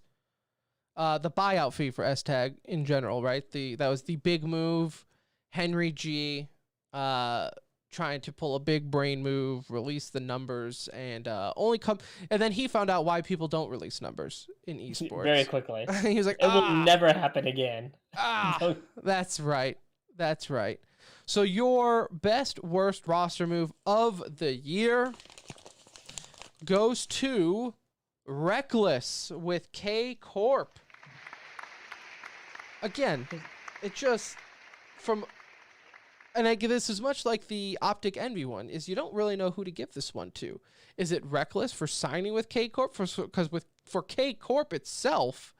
Speaker 1: the buyout fee for S tag in general, right? That was the big move. Henry G trying to pull a big brain move, release the numbers, and and then he found out why people don't release numbers in esports
Speaker 4: Very quickly.
Speaker 1: He was like,
Speaker 4: it will never happen again.
Speaker 1: That's right. That's right. So your best worst roster move of the year goes to Reckless with K Corp. Again, it just and I give this as much like the Optic Envy one, is you don't really know who to give this one to. Is it Reckless for signing with K Corp? Because for K Corp itself,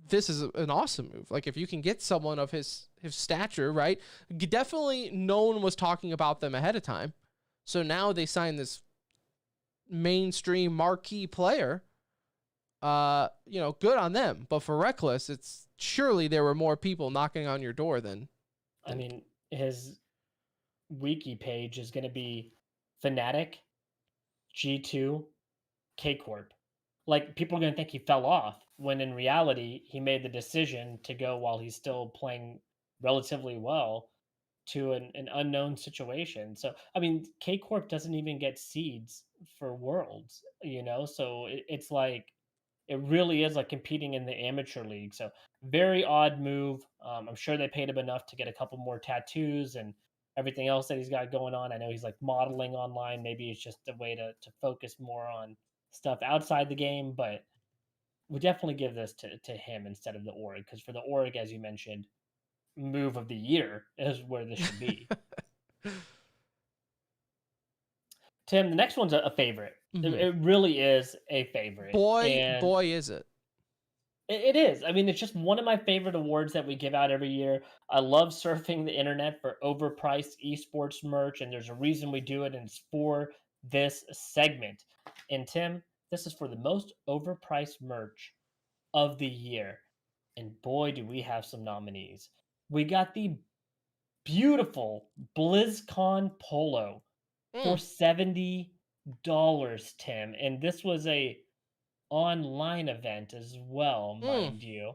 Speaker 1: this is an awesome move. Like, if you can get someone of his stature, right? Definitely no one was talking about them ahead of time. So now they sign this mainstream marquee player. Good on them. But for Reckless, it's surely there were more people knocking on your door than
Speaker 4: I mean, his wiki page is going to be Fnatic, G2, K Corp. Like, people are going to think he fell off, when in reality, he made the decision to go while he's still playing relatively well to an unknown situation. So, I mean, K Corp doesn't even get seeds for Worlds, So it's like, it really is like competing in the amateur league. So very odd move. I'm sure they paid him enough to get a couple more tattoos and everything else that he's got going on. I know he's like modeling online. Maybe it's just a way to focus more on stuff outside the game, but we definitely give this to him instead of the org, because for the org, as you mentioned, move of the year is where this should be. Tim, the next one's a favorite.
Speaker 1: Mm-hmm.
Speaker 4: It really is a favorite.
Speaker 1: Boy, is it.
Speaker 4: It is. I mean, it's just one of my favorite awards that we give out every year. I love surfing the internet for overpriced esports merch, and there's a reason we do it, and it's for this segment. And Tim, this is for the most overpriced merch of the year. And boy, do we have some nominees. We got the beautiful BlizzCon polo for $70, Tim. And this was a online event as well, mind you.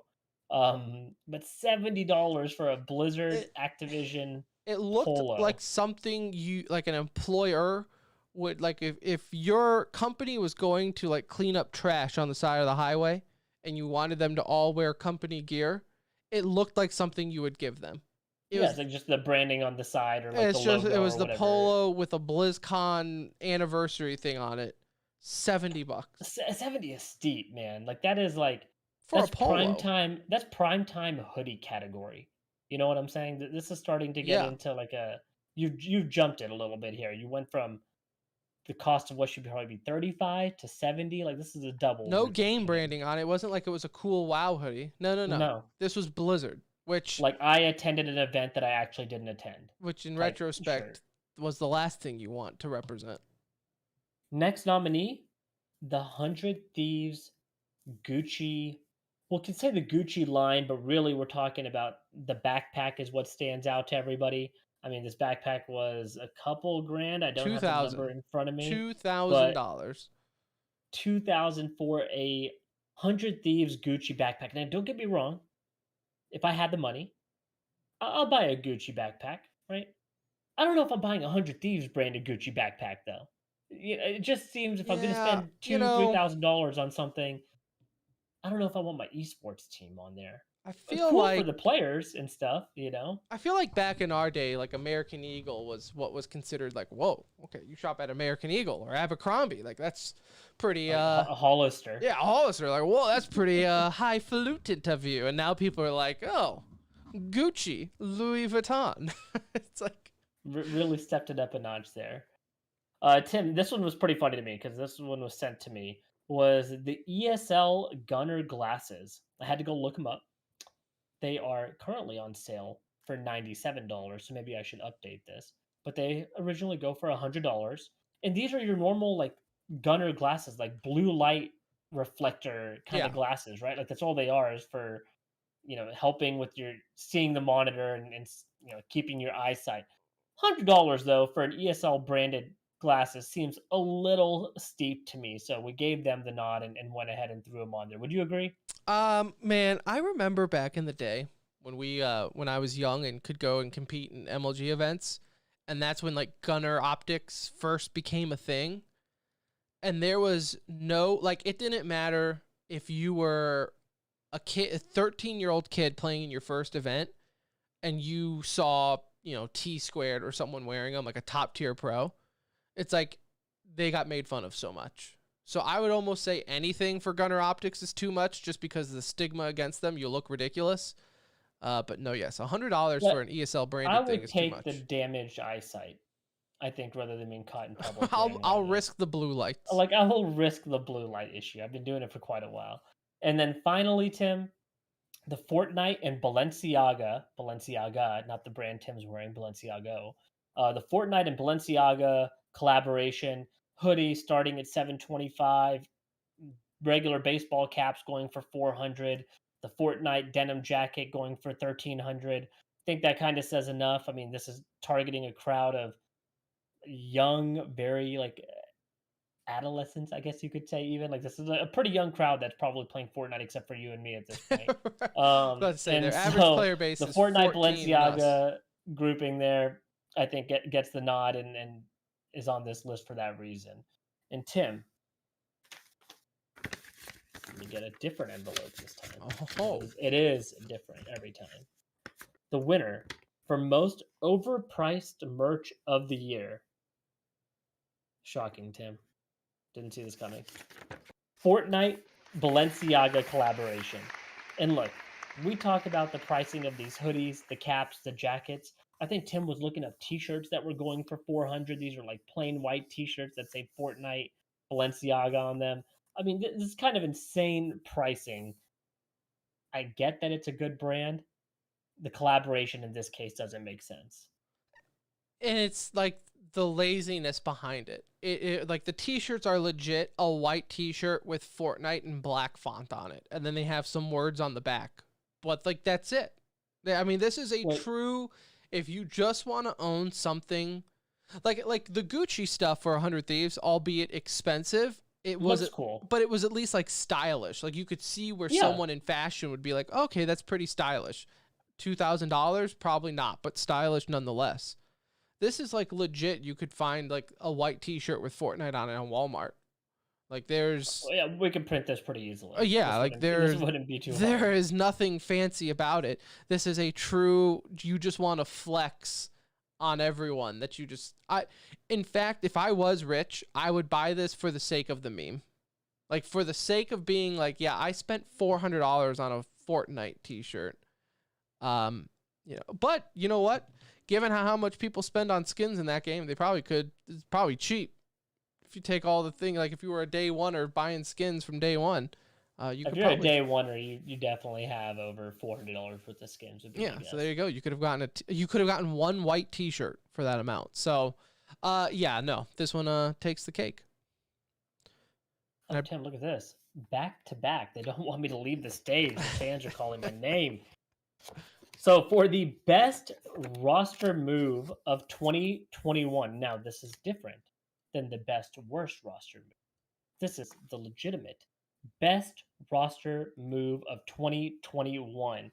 Speaker 4: But $70 for a Blizzard Activision
Speaker 1: it looked
Speaker 4: polo.
Speaker 1: Like something like an employer would, like, if your company was going to like clean up trash on the side of the highway and you wanted them to all wear company gear, it looked like something you would give them. It was
Speaker 4: like just the branding on the side, or like
Speaker 1: it's
Speaker 4: the
Speaker 1: just
Speaker 4: logo,
Speaker 1: it was
Speaker 4: or
Speaker 1: the
Speaker 4: whatever.
Speaker 1: polo with a BlizzCon anniversary thing on it. $70.
Speaker 4: 70 is steep, man. Like, that is like,
Speaker 1: for
Speaker 4: that's
Speaker 1: a polo.
Speaker 4: prime time. That's prime time hoodie category. You know what I'm saying? This is starting to get into like you've jumped it a little bit here. You went from the cost of what should probably be 35 to 70. Like, this is a double.
Speaker 1: No game branding on it. It wasn't like it was a cool WoW hoodie. No. This was Blizzard, which,
Speaker 4: like, I attended an event that I actually didn't attend.
Speaker 1: Which in retrospect was the last thing you want to represent.
Speaker 4: Next nominee, the 100 Thieves Gucci. Well, can say the Gucci line, but really we're talking about the backpack is what stands out to everybody. I mean, this backpack was a couple grand. I don't have the number in front of me.
Speaker 1: $2,000.
Speaker 4: $2,000 for a 100 Thieves Gucci backpack. Now, don't get me wrong. If I had the money, I'll buy a Gucci backpack, right? I don't know if I'm buying a 100 Thieves branded Gucci backpack, though. It just seems if I'm going to spend $2,000-$3,000 on something, I don't know if I want my esports team on there.
Speaker 1: I feel
Speaker 4: it's cool
Speaker 1: like
Speaker 4: for the players and stuff,
Speaker 1: I feel like back in our day, like American Eagle was what was considered like, whoa, okay, you shop at American Eagle or Abercrombie, like that's pretty
Speaker 4: a Hollister.
Speaker 1: Yeah, a Hollister, like, whoa, that's pretty highfalutin of you. And now people are like, oh, Gucci, Louis Vuitton. It's like
Speaker 4: really stepped it up a notch there. Tim, this one was pretty funny to me because this one was sent to me. Was the Esl Gunner Glasses. I had to go look them up. They are currently on sale for $97, so maybe I should update this. But they originally go for $100. And these are your normal, like, gunner glasses, like blue light reflector kind of glasses, right? Like, that's all they are, is for helping with your seeing the monitor and keeping your eyesight. $100 though for an ESL branded glasses seems a little steep to me. So we gave them the nod and went ahead and threw them on there. Would you agree?
Speaker 1: Man, I remember back in the day when I was young and could go and compete in MLG events, and that's when like Gunner optics first became a thing. And there was no, like, it didn't matter if you were a 13-year-old kid playing in your first event and you saw, T Squared or someone wearing them, like a top tier pro. It's like they got made fun of so much. So I would almost say anything for Gunner optics is too much just because of the stigma against them. You look ridiculous. But no, yes, $100 for an ESL branded thing is too much.
Speaker 4: I would take the damaged eyesight, I think, rather than being caught in public.
Speaker 1: I'll risk the blue lights.
Speaker 4: Like, I will risk the blue light issue. I've been doing it for quite a while. And then finally, Tim, the Fortnite and Balenciaga, not the brand Tim's wearing, Balenciago. The Fortnite and Balenciaga collaboration hoodie starting at $725, regular baseball caps going for $400, the Fortnite denim jacket going for $1,300. I think that kind of says enough. I mean, this is targeting a crowd of young, very like adolescents, I guess you could say. Even like this is a pretty young crowd that's probably playing Fortnite, except for you and me at this point.
Speaker 1: Let's say their average player base
Speaker 4: the
Speaker 1: is
Speaker 4: Fortnite
Speaker 1: 14
Speaker 4: Balenciaga grouping there, I think gets the nod and is on this list for that reason. And Tim, let me get a different envelope this time.
Speaker 1: Oh,
Speaker 4: it is different every time. The winner for most overpriced merch of the year. Shocking, Tim. Didn't see this coming. Fortnite Balenciaga collaboration. And look, we talk about the pricing of these hoodies, the caps, the jackets. I think Tim was looking up t-shirts that were going for $400. These are like plain white t-shirts that say Fortnite Balenciaga on them. I mean, this is kind of insane pricing. I get that it's a good brand. The collaboration in this case doesn't make sense.
Speaker 1: And it's like the laziness behind it. It like the t-shirts are legit a white t-shirt with Fortnite and black font on it, and then they have some words on the back. But like that's it. I mean, this is a true. If you just want to own something, like the Gucci stuff for 100 Thieves, albeit expensive, it was
Speaker 4: cool,
Speaker 1: but it was at least like stylish. Like you could see where someone in fashion would be like, okay, that's pretty stylish. $2,000, probably not, but stylish nonetheless. This is like legit. You could find like a white t-shirt with Fortnite on it on Walmart. Like there's...
Speaker 4: Yeah, we can print this pretty easily.
Speaker 1: Yeah, like
Speaker 4: this wouldn't be too hard.
Speaker 1: There is nothing fancy about it. This is a true, you just want to flex on everyone that you just... In fact, if I was rich, I would buy this for the sake of the meme. Like for the sake of being like, yeah, I spent $400 on a Fortnite t-shirt. But you know what? Given how much people spend on skins in that game, they probably could. It's probably cheap. If you take all the thing, like if you were a day one or buying skins from day one,
Speaker 4: if you're a day oneer, you definitely have over $400 worth of skins.
Speaker 1: Yeah, so there you go. You could have gotten one white T-shirt for that amount. So, no, this one takes the cake.
Speaker 4: Tim, look at this. Back to back. They don't want me to leave the stage. The fans are calling my name. So for the best roster move of 2021, now this is different than the best worst roster move. This is the legitimate best roster move of 2021.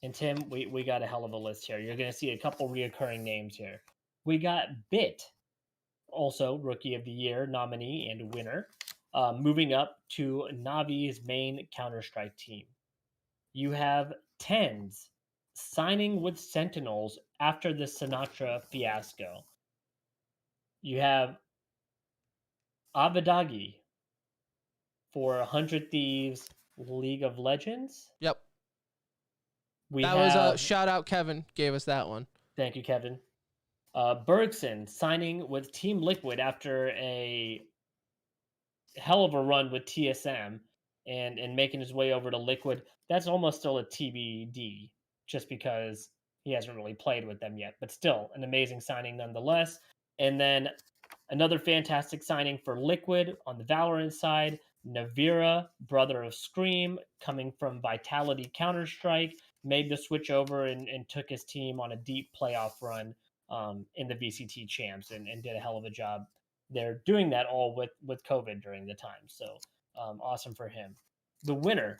Speaker 4: And Tim, we got a hell of a list here. You're going to see a couple reoccurring names here. We got Bit, also Rookie of the Year nominee and winner, moving up to Navi's main Counter-Strike team. You have Tens signing with Sentinels after the Sinatra fiasco. You have Abadagi for 100 Thieves League of Legends.
Speaker 1: Yep. That was a shout out. Kevin gave us that one.
Speaker 4: Thank you, Kevin. Bergson signing with Team Liquid after a hell of a run with TSM and making his way over to Liquid. That's almost still a TBD just because he hasn't really played with them yet, but still an amazing signing nonetheless. And then another fantastic signing for Liquid on the Valorant side, Navira, brother of Scream, coming from Vitality Counter-Strike, made the switch over and took his team on a deep playoff run in the VCT champs and did a hell of a job. They're doing that all with COVID during the time. So awesome for him. The winner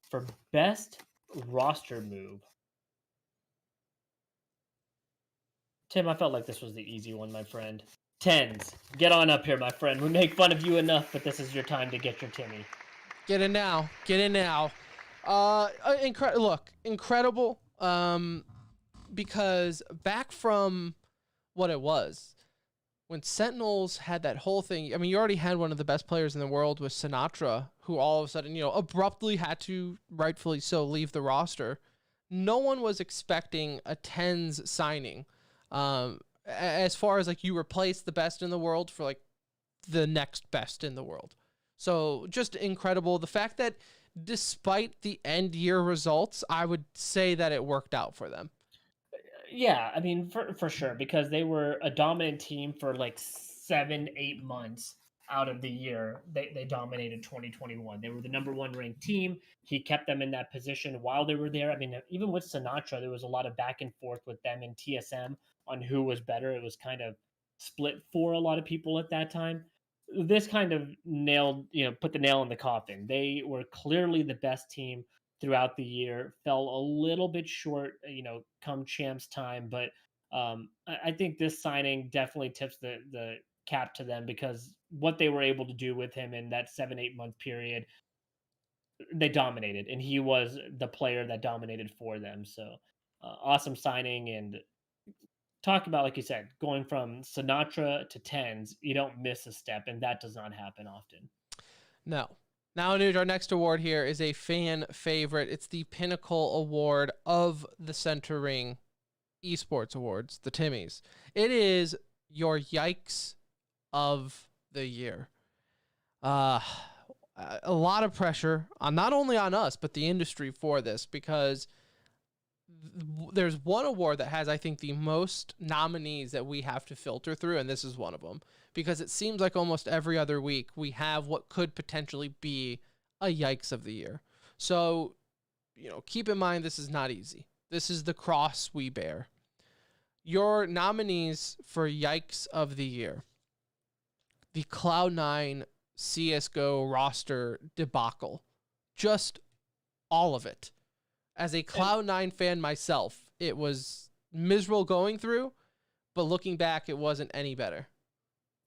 Speaker 4: for best roster move. Tim, I felt like this was the easy one, my friend. Tens, get on up here, my friend. We make fun of you enough, but this is your time to get your Timmy.
Speaker 1: Get in now. Get in now. Incredible. Because back from what it was, when Sentinels had that whole thing, I mean, you already had one of the best players in the world with Sinatra, who all of a sudden, abruptly had to, rightfully so, leave the roster. No one was expecting a Tens signing. As far as like you replace the best in the world for like the next best in the world. So just incredible. The fact that despite the end year results, I would say that it worked out for them.
Speaker 4: Yeah, I mean, for sure, because they were a dominant team for like 7-8 months out of the year. They dominated 2021. They were the number one ranked team. He kept them in that position while they were there. I mean, even with Sinatra, there was a lot of back and forth with them and TSM on who was better. It was kind of split for a lot of people at that time. This kind of put the nail in the coffin. They were clearly the best team throughout the year, fell a little bit short, come champs time. But I think this signing definitely tips the cap to them, because what they were able to do with him in that 7-8 month period, they dominated, and he was the player that dominated for them. So awesome signing. And talk about, like you said, going from Sinatra to Tens, you don't miss a step, and that does not happen often.
Speaker 1: No. Now, Anuj, our next award here is a fan favorite. It's the pinnacle award of the Centering Esports Awards, the Timmys. It is your Yikes of the Year. A lot of pressure, not only on us, but the industry for this, because there's one award that has, I think, the most nominees that we have to filter through, and this is one of them, because it seems like almost every other week we have what could potentially be a Yikes of the Year. So, keep in mind, this is not easy. This is the cross we bear. Your nominees for Yikes of the Year: the Cloud9 CSGO roster debacle. Just all of it. As a Cloud9 fan myself, it was miserable going through, but looking back, it wasn't any better.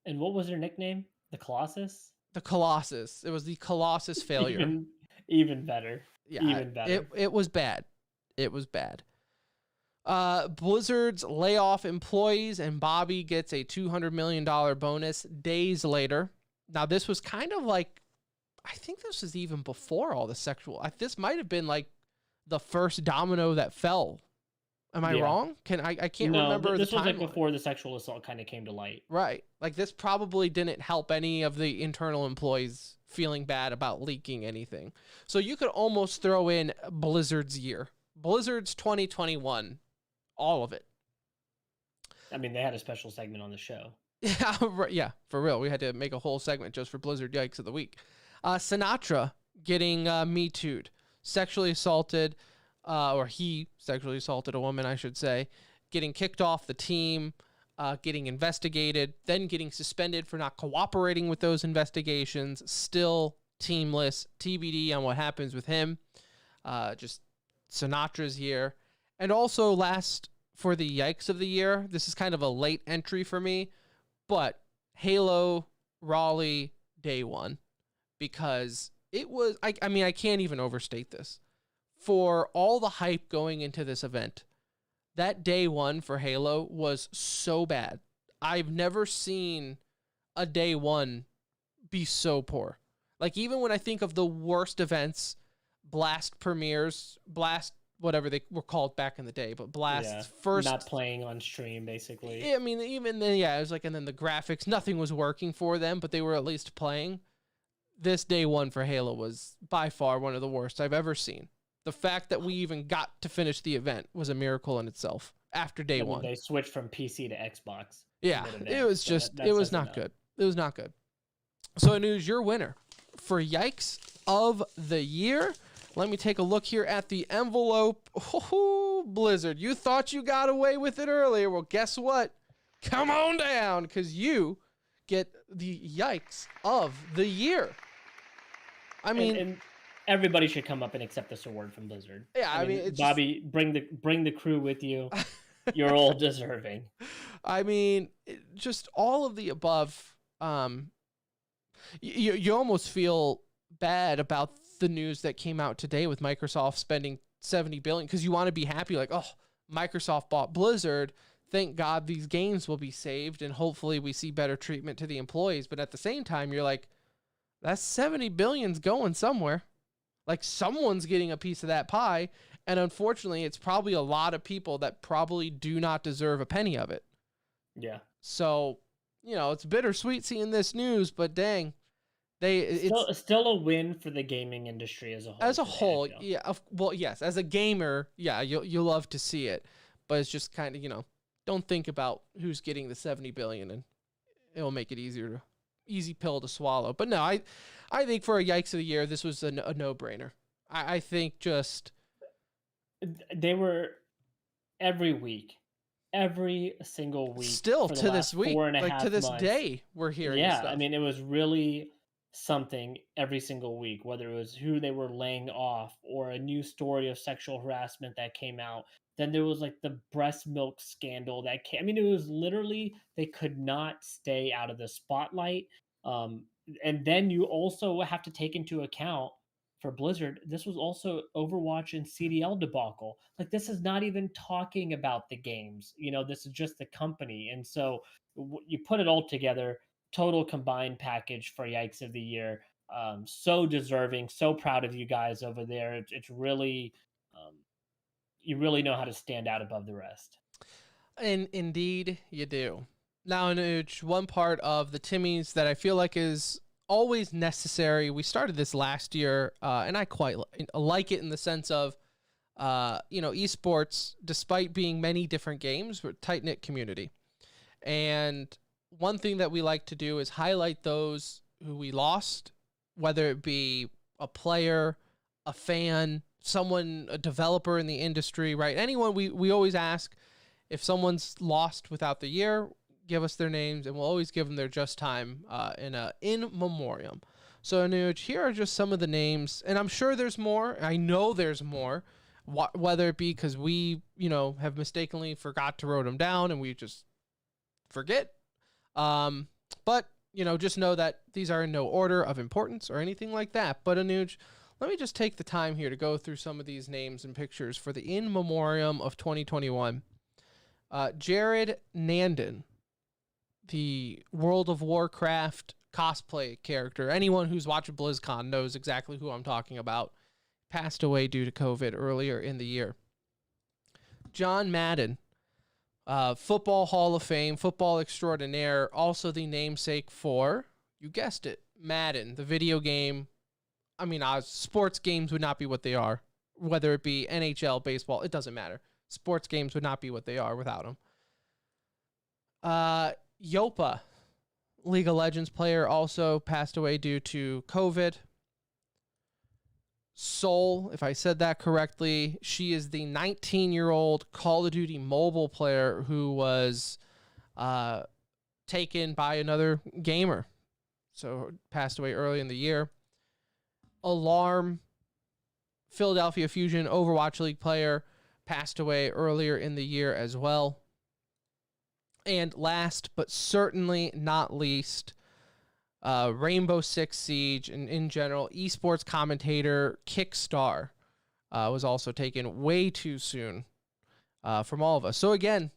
Speaker 4: And what was their nickname? The Colossus?
Speaker 1: The Colossus. It was the Colossus failure.
Speaker 4: Even better.
Speaker 1: Yeah,
Speaker 4: even better.
Speaker 1: It was bad. It was bad. Blizzard's layoff employees, and Bobby gets a $200 million bonus days later. Now, this was kind of like, I think this was even before all the sexual. This might have been like the first domino that fell. Am I wrong? I can't remember.
Speaker 4: This was like before the sexual assault kind of came to light.
Speaker 1: Right. Like, this probably didn't help any of the internal employees feeling bad about leaking anything. So you could almost throw in Blizzard's year. Blizzard's 2021. All of it.
Speaker 4: I mean, they had a special segment on the show.
Speaker 1: Yeah, for real. We had to make a whole segment just for Blizzard Yikes of the Week. Sinatra getting Me Too'd, sexually assaulted, or he sexually assaulted a woman, I should say, getting kicked off the team, getting investigated, then getting suspended for not cooperating with those investigations, still teamless, TBD on what happens with him. Just Sinatra's year. And also last for the Yikes of the Year, this is kind of a late entry for me, but Halo Raleigh Day 1, because it was, I mean, I can't even overstate this. For all the hype going into this event, that Day 1 for Halo was so bad. I've never seen a Day 1 be so poor. Like, even when I think of the worst events, Blast premieres, Blast, whatever they were called back in the day, but Blast's first...
Speaker 4: Not playing on stream, basically.
Speaker 1: Yeah, I mean, even then, it was like, and then the graphics, nothing was working for them, but they were at least playing. This Day 1 for Halo was by far one of the worst I've ever seen. The fact that we even got to finish the event was a miracle in itself after Day 1.
Speaker 4: They switched from PC to Xbox.
Speaker 1: Yeah, it was just, it was not good. It was not good. So Anuj, your winner for Yikes of the Year. Let me take a look here at the envelope. Oh, Blizzard, you thought you got away with it earlier. Well, guess what? Come on down, because you get the Yikes of the Year. I mean,
Speaker 4: and everybody should come up and accept this award from Blizzard.
Speaker 1: yeah, I mean, it's
Speaker 4: Bobby, bring the crew with you. You're all deserving.
Speaker 1: I mean, just all of the above. You almost feel bad about the news that came out today with Microsoft spending $70 billion, because you want to be happy, like, oh, Microsoft bought Blizzard. Thank God these games will be saved, and hopefully we see better treatment to the employees. But at the same time, you're like, that $70 billion's going somewhere. Like, someone's getting a piece of that pie, and unfortunately, it's probably a lot of people that probably do not deserve a penny of it.
Speaker 4: Yeah.
Speaker 1: So, it's bittersweet seeing this news, but dang, it's
Speaker 4: still a win for the gaming industry as a whole.
Speaker 1: As a whole, yeah. Well, yes, as a gamer, yeah, you'll love to see it, but it's just kind of, don't think about who's getting the $70 billion, and it'll make it easy pill to swallow. But no, I think for a Yikes of the Year, this was a no-brainer. I think just
Speaker 4: they were every single week,
Speaker 1: still to this week, like to this day, we're hearing.
Speaker 4: Yeah,
Speaker 1: stuff.
Speaker 4: I mean, it was really something every single week, whether it was who they were laying off or a new story of sexual harassment that came out. Then there was like the breast milk scandal that came. I mean, it was literally, they could not stay out of the spotlight. And then you also have to take into account for Blizzard, this was also Overwatch and CDL debacle. Like, this is not even talking about the games. This is just the company. And so you put it all together, total combined package for Yikes of the Year. So deserving, so proud of you guys over there. It's really, you really know how to stand out above the rest.
Speaker 1: And indeed, you do. Now, Anuj, one part of the Timmys that I feel like is always necessary. We started this last year, and I quite like it in the sense of, esports, despite being many different games, we're a tight-knit community. And one thing that we like to do is highlight those who we lost, whether it be a player, a fan, someone, a developer in the industry, right? Anyone, we always ask if someone's lost without the year, give us their names, and we'll always give them their just time in memoriam. So, Anuj, here are just some of the names, and I'm sure there's more. I know there's more, whether it be because we, have mistakenly forgot to wrote them down and we just forget. But, just know that these are in no order of importance or anything like that. But, Anuj, let me just take the time here to go through some of these names and pictures for the in memoriam of 2021. Jared Nanden, the World of Warcraft cosplay character. Anyone who's watched BlizzCon knows exactly who I'm talking about. Passed away due to COVID earlier in the year. John Madden, Football Hall of Fame, football extraordinaire, also the namesake for, you guessed it, Madden, the video game. I mean, sports games would not be what they are, whether it be NHL, baseball, it doesn't matter. Sports games would not be what they are without him. Yopa, League of Legends player, also passed away due to COVID. Soul, if I said that correctly, she is the 19-year-old Call of Duty mobile player who was taken by another gamer. So passed away early in the year. Alarm, Philadelphia Fusion Overwatch League player, passed away earlier in the year as well. And last but certainly not least, Rainbow Six Siege and in general, esports commentator Kickstar was also taken way too soon from all of us. So again,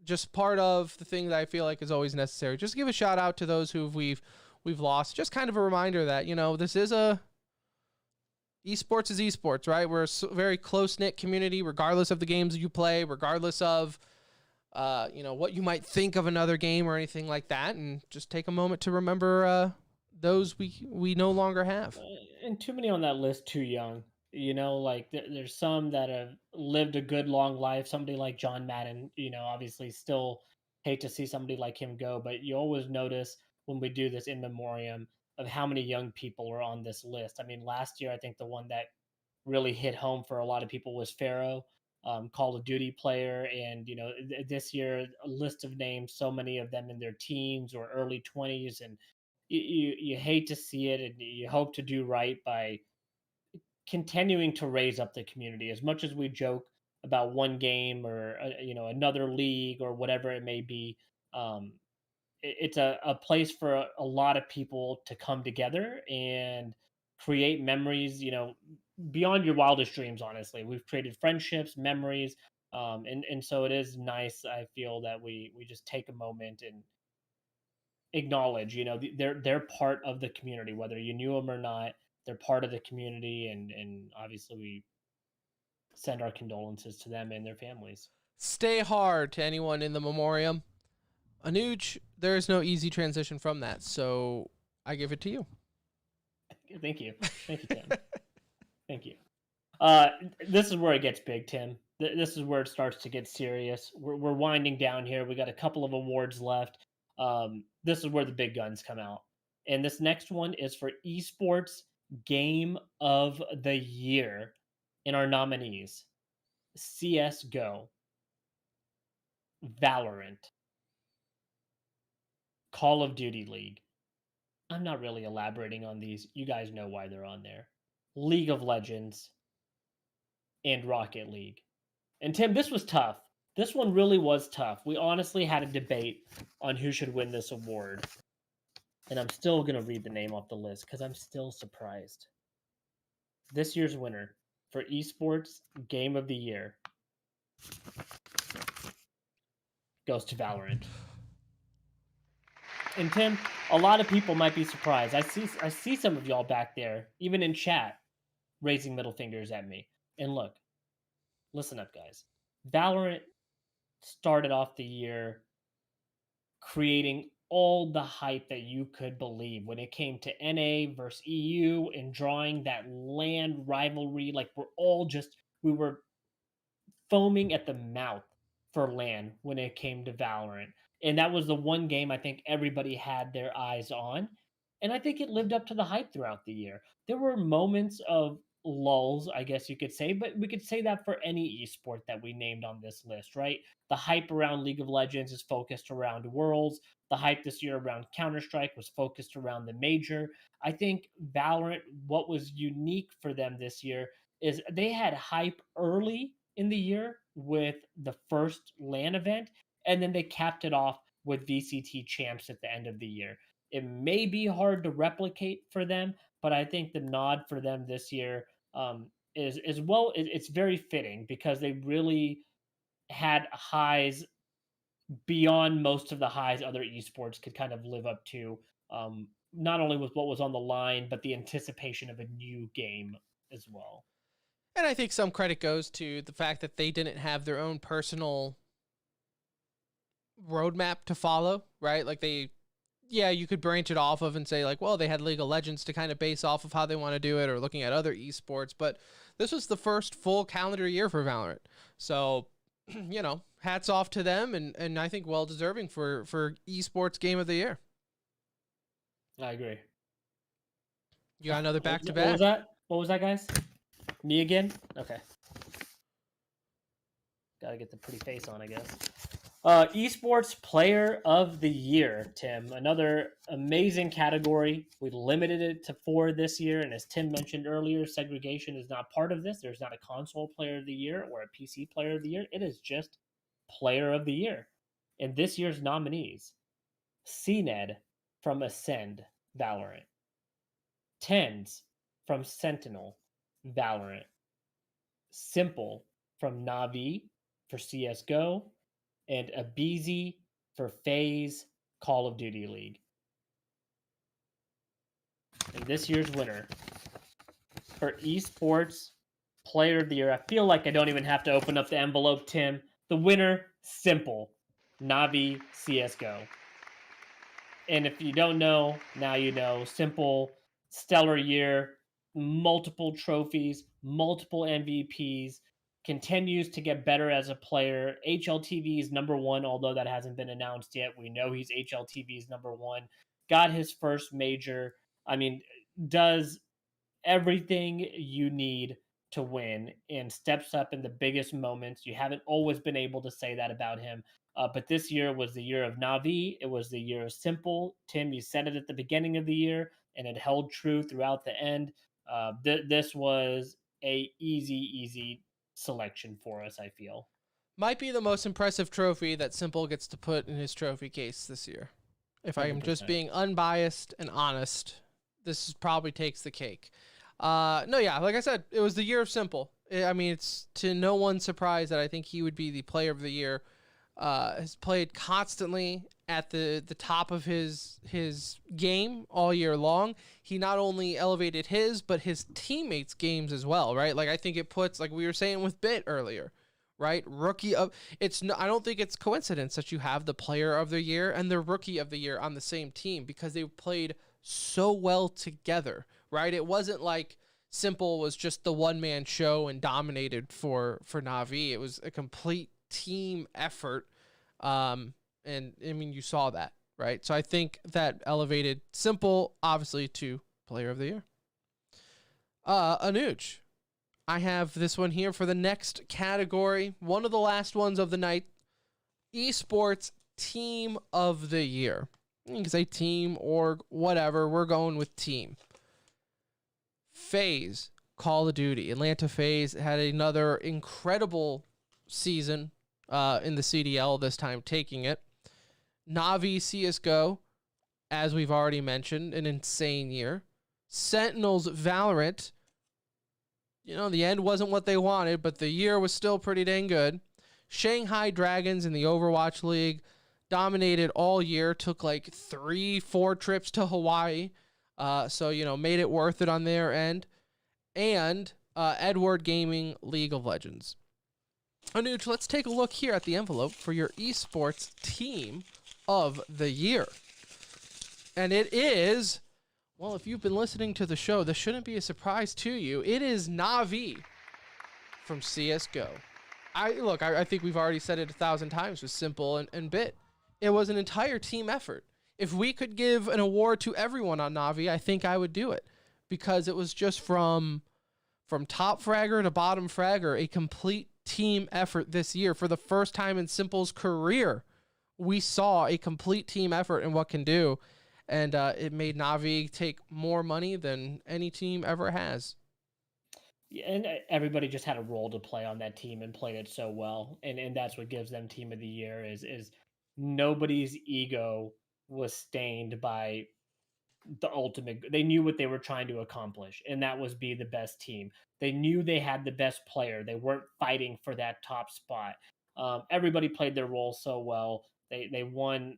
Speaker 1: just part of the thing that I feel like is always necessary. Just give a shout out to those who we've lost. Just kind of a reminder that, this is esports is esports, right? We're a very close-knit community, regardless of the games you play, regardless of what you might think of another game or anything like that, and just take a moment to remember those we no longer have.
Speaker 4: And too many on that list too young. Like there's some that have lived a good long life. Somebody like John Madden, obviously still hate to see somebody like him go, but you always notice when we do this in memoriam of how many young people are on this list. I mean, last year, I think the one that really hit home for a lot of people was Pharaoh, Call of Duty player. And, this year, a list of names, so many of them in their teens or early 20s. And you hate to see it, and you hope to do right by continuing to raise up the community. As much as we joke about one game or another league or whatever it may be, um, it's a place for a lot of people to come together and create memories, beyond your wildest dreams. Honestly, we've created friendships, memories, and so it is nice, I feel, that we just take a moment and acknowledge, they're part of the community, whether you knew them or not. They're part of the community, and obviously we send our condolences to them and their families.
Speaker 1: Stay hard to anyone in the memoriam. Anuj, there is no easy transition from that, so I give it to you.
Speaker 4: Thank you, Tim. Thank you. This is where it gets big, Tim. This is where it starts to get serious. We're winding down here. We got a couple of awards left. This is where the big guns come out. And this next one is for Esports Game of the Year. In our nominees: CSGO, Valorant, Call of Duty League. I'm not really elaborating on these. You guys know why they're on there. League of Legends and Rocket League. And Tim, this was tough. This one really was tough. We honestly had a debate on who should win this award. And I'm still going to read the name off the list because I'm still surprised. This year's winner for Esports Game of the Year goes to Valorant. And Tim, a lot of people might be surprised. I see some of y'all back there, even in chat, raising middle fingers at me. And look, listen up, guys. Valorant started off the year creating all the hype that you could believe when it came to NA versus EU and drawing that LAN rivalry. Like, we were foaming at the mouth for LAN when it came to Valorant. And that was the one game I think everybody had their eyes on. And I think it lived up to the hype throughout the year. There were moments of lulls, I guess you could say, but we could say that for any esport that we named on this list, right? The hype around League of Legends is focused around Worlds. The hype this year around Counter-Strike was focused around the Major. I think Valorant, what was unique for them this year is they had hype early in the year with the first LAN event, and then they capped it off with VCT champs at the end of the year. It may be hard to replicate for them, but I think the nod for them this year is well. It's very fitting because they really had highs beyond most of the highs other esports could kind of live up to. Not only with what was on the line, but the anticipation of a new game as well.
Speaker 1: And I think some credit goes to the fact that they didn't have their own personal roadmap to follow, right? Like you could branch it off of and say like, well, they had League of Legends to kind of base off of how they want to do it or looking at other esports, but this was the first full calendar year for Valorant. So, hats off to them and I think well deserving for Esports Game of the Year.
Speaker 4: I agree.
Speaker 1: You got another back-to-back?
Speaker 4: What was that, guys? Me again? Okay. Gotta get the pretty face on, I guess. Esports Player of the Year, Tim. Another amazing category. We limited it to 4 this year, and as Tim mentioned earlier, segregation is not part of this. There's not a console Player of the Year or a PC Player of the Year. It is just Player of the Year. And this year's nominees: CNED from Ascend, Valorant. Tens from Sentinel, Valorant. Simple from Navi for CSGO, and Abizi for FaZe, Call of Duty League. And this year's winner for Esports Player of the Year, I feel like I don't even have to open up the envelope, Tim. The winner, simple, Navi CSGO. And if you don't know, now you know. Simple, stellar year, multiple trophies, multiple MVPs, continues to get better as a player. HLTV is number 1, although that hasn't been announced yet. We know he's HLTV's number 1. got his first major. I mean, does everything you need to win and steps up in the biggest moments. You haven't always been able to say that about him. But this year was the year of Navi. It was the year of Simple. Tim, you said it at the beginning of the year, and it held true throughout the end. This was a easy selection for us, I feel.
Speaker 1: Might be the most impressive trophy that Simple gets to put in his trophy case this year. If I am just
Speaker 4: 100%.
Speaker 1: being unbiased and honest, probably takes the cake. No, yeah, like I said, it was the year of Simple. I mean, it's to no one's surprise that I think he would be the player of the year. Has played constantly at the top of his game all year long. He not only elevated his, but his teammates' games as well, right? Like, I think it puts, like we were saying with Bit earlier, right? I don't think it's coincidence that you have the player of the year and the rookie of the year on the same team, because they played so well together, right? It wasn't like Simple was just the one-man show and dominated for Na'Vi. It was a complete team effort. And I mean, you saw that, right? So I think that elevated Simple, obviously, to player of the year. Anuj, I have this one here for the next category. One of the last ones of the night. Esports team of the year. You can say team, org, whatever. We're going with team. FaZe, Call of Duty. Atlanta FaZe had another incredible season in the CDL, this time taking it. Na'Vi CSGO, as we've already mentioned, an insane year. Sentinels Valorant, the end wasn't what they wanted, but the year was still pretty dang good. Shanghai Dragons in the Overwatch League dominated all year, took like 3-4 trips to Hawaii. So, made it worth it on their end. And Edward Gaming League of Legends. Anuj, let's take a look here at the envelope for your esports team of the year. And it is, well, if you've been listening to the show, this shouldn't be a surprise to you. It is Na'Vi from CSGO. I think we've already said it 1,000 times with Simple and Bit. It was an entire team effort. If we could give an award to everyone on Na'Vi, I think I would do it, because it was just from top fragger to bottom fragger, a complete team effort this year. For the first time in Simple's career, we saw a complete team effort and what can do, and it made Na'Vi take more money than any team ever has.
Speaker 4: Yeah, and everybody just had a role to play on that team and played it so well, and that's what gives them team of the year. Is nobody's ego was stained by the ultimate. They knew what they were trying to accomplish, and that was be the best team. They knew they had the best player. They weren't fighting for that top spot. Everybody played their role so well. They won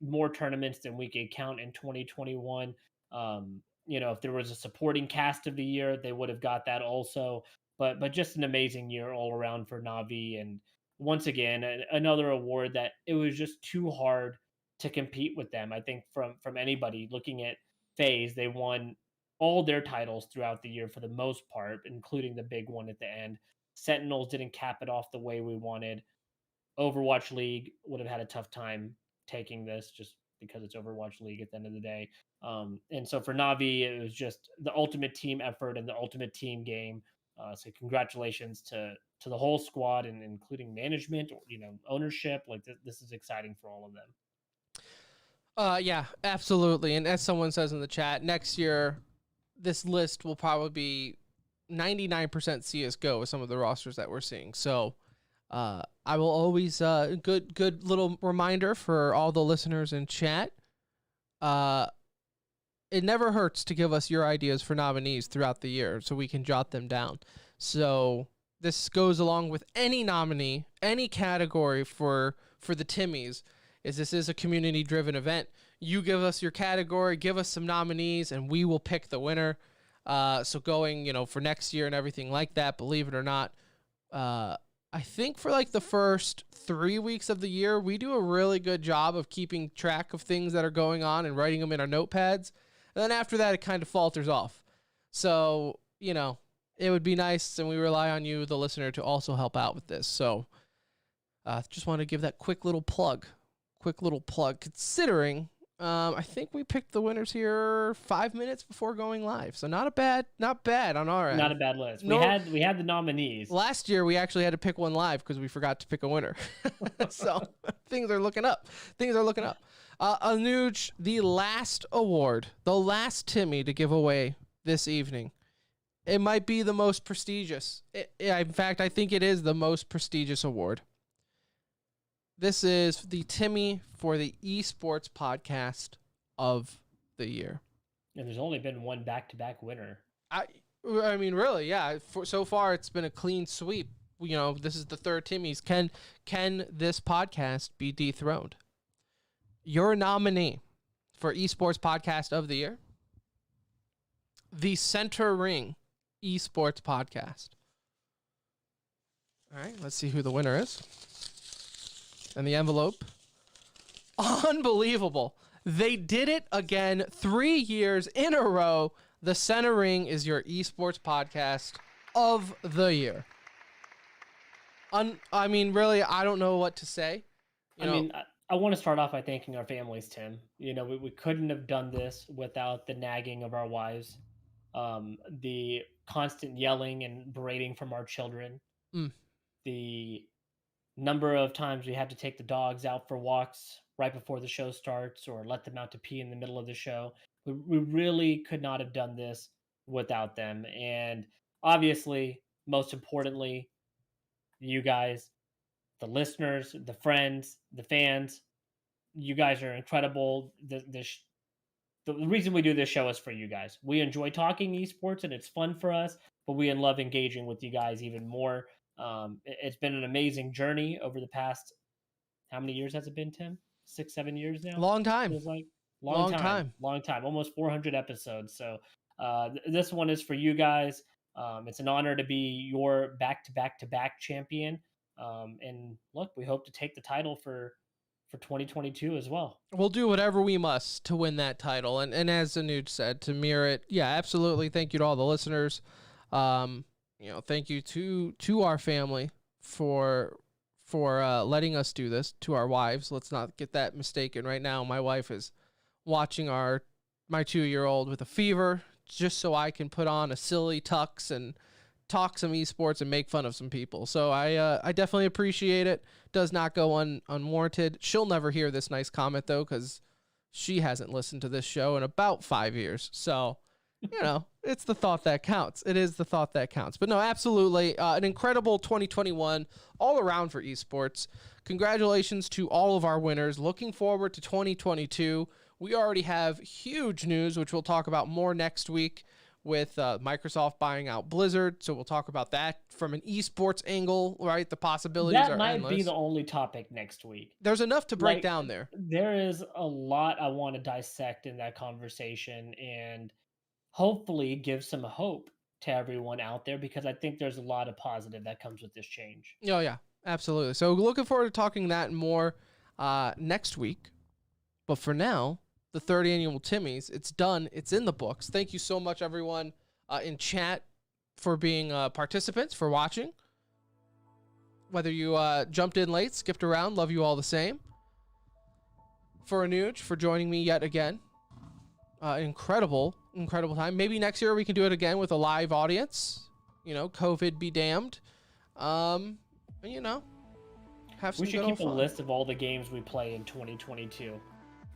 Speaker 4: more tournaments than we could count in 2021. If there was a supporting cast of the year, they would have got that also. But just an amazing year all around for Na'Vi, and once again another award that it was just too hard to compete with them. I think from anybody looking at FaZe, they won all their titles throughout the year for the most part, including the big one at the end. Sentinels didn't cap it off the way we wanted. Overwatch League would have had a tough time taking this just because it's Overwatch League at the end of the day. And so for Na'Vi, it was just the ultimate team effort and the ultimate team game. So congratulations to the whole squad, and including management, ownership. Like this is exciting for all of them.
Speaker 1: Yeah, absolutely. And as someone says in the chat, next year, this list will probably be 99% CSGO with some of the rosters that we're seeing. So I will always, good little reminder for all the listeners in chat. It never hurts to give us your ideas for nominees throughout the year so we can jot them down. So this goes along with any nominee, any category for the Timmys. This is a community-driven event. You give us your category, give us some nominees, and we will pick the winner. So going, for next year and everything like that, believe it or not, I think for like the first 3 weeks of the year, we do a really good job of keeping track of things that are going on and writing them in our notepads. And then after that, it kind of falters off. So, it would be nice, and we rely on you, the listener, to also help out with this. So just want to give that quick little plug, considering I think we picked the winners here 5 minutes before going live, so not bad on our end.
Speaker 4: Not a bad list.
Speaker 1: No,
Speaker 4: We had the nominees.
Speaker 1: last year we actually had to pick one live because we forgot to pick a winner. So things are looking up. Anuj, the last award, the last Timmy to give away this evening. It might be the most prestigious. In fact, I think it is the most prestigious award. This is the Timmy for the Esports Podcast of the Year.
Speaker 4: And there's only been one back-to-back winner.
Speaker 1: I mean, really, yeah. So far, it's been a clean sweep. You know, this is the third Timmy's. Can this podcast be dethroned? Your nominee for Esports Podcast of the Year, the Center Ring Esports Podcast. All right, let's see who the winner is. And the envelope. Unbelievable. They did it again 3 years in a row. The Center Ring is your Esports Podcast of the Year. I mean, really, I don't know what to say.
Speaker 4: I want to start off by thanking our families, Tim. You know, we couldn't have done this without the nagging of our wives, the constant yelling and berating from our children, the number of times we had to take the dogs out for walks right before the show starts or let them out to pee in the middle of the show. We really could not have done this without them. And obviously, most importantly, you guys, the listeners, the friends, the fans, you guys are incredible. The reason we do this show is for you guys. We enjoy talking esports and it's fun for us, but we love engaging with you guys even more. It's been an amazing journey over the past, how many years has it been, Tim? 6-7 years now?
Speaker 1: Long time.
Speaker 4: Feels like long time. Almost 400 episodes. So this one is for you guys. It's an honor to be your back-to-back-to-back champion. And look, we hope to take the title for 2022 as well.
Speaker 1: We'll do whatever we must to win that title. And as Anuj said, to mirror it, yeah, absolutely. Thank you to all the listeners. Thank you to our family for letting us do this, to our wives. Let's not get that mistaken. Right now, my wife is watching my 2-year-old with a fever just so I can put on a silly tux and talk some esports and make fun of some people. So I definitely appreciate it. Does not go unwarranted. She'll never hear this nice comment, though, because she hasn't listened to this show in about 5 years. So, it's the thought that counts. It is the thought that counts. But no, absolutely. An incredible 2021 all around for esports. Congratulations to all of our winners. Looking forward to 2022. We already have huge news, which we'll talk about more next week, with Microsoft buying out Blizzard. So we'll talk about that from an esports angle, right? The possibilities are endless.
Speaker 4: That might be the only topic next week.
Speaker 1: There's enough to break down there.
Speaker 4: There is a lot I want to dissect in that conversation and hopefully give some hope to everyone out there, because I think there's a lot of positive that comes with this change.
Speaker 1: Oh, yeah, absolutely. So looking forward to talking that and more next week. But for now, the third annual Timmys, it's done. It's in the books. Thank you so much, everyone in chat, for being participants, for watching. Whether you jumped in late, skipped around, love you all the same. For Anuj, for joining me yet again. Incredible time. Maybe next year we can do it again with a live audience. COVID be damned. Have some
Speaker 4: We should
Speaker 1: good
Speaker 4: keep a
Speaker 1: old fun.
Speaker 4: list of all the games we play in 2022.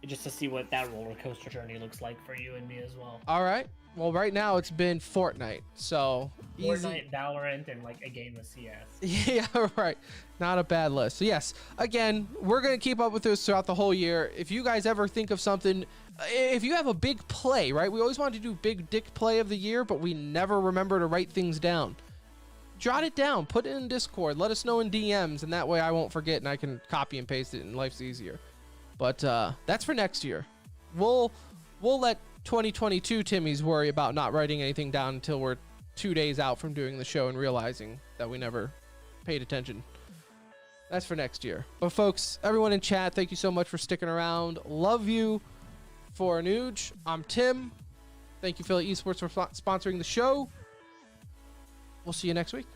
Speaker 4: Just to see what that roller coaster journey looks like for you and me as well.
Speaker 1: All right. Well, right now it's been Fortnite, so easy.
Speaker 4: Fortnite, Valorant, and like a game of CS.
Speaker 1: Yeah, right. Not a bad list. So yes, again, we're gonna keep up with this throughout the whole year. If you guys ever think of something, if you have a big play, right? We always wanted to do big dick play of the year, but we never remember to write things down. Jot it down, put it in Discord, let us know in DMs, and that way I won't forget and I can copy and paste it, and life's easier. But that's for next year. We'll let 2022 Timmys worry about not writing anything down until we're 2 days out from doing the show and realizing that we never paid attention. That's for next year. But folks, everyone in chat, thank you so much for sticking around. Love you. For Anuj, I'm Tim. Thank you, Philly Esports, for sponsoring the show. We'll see you next week.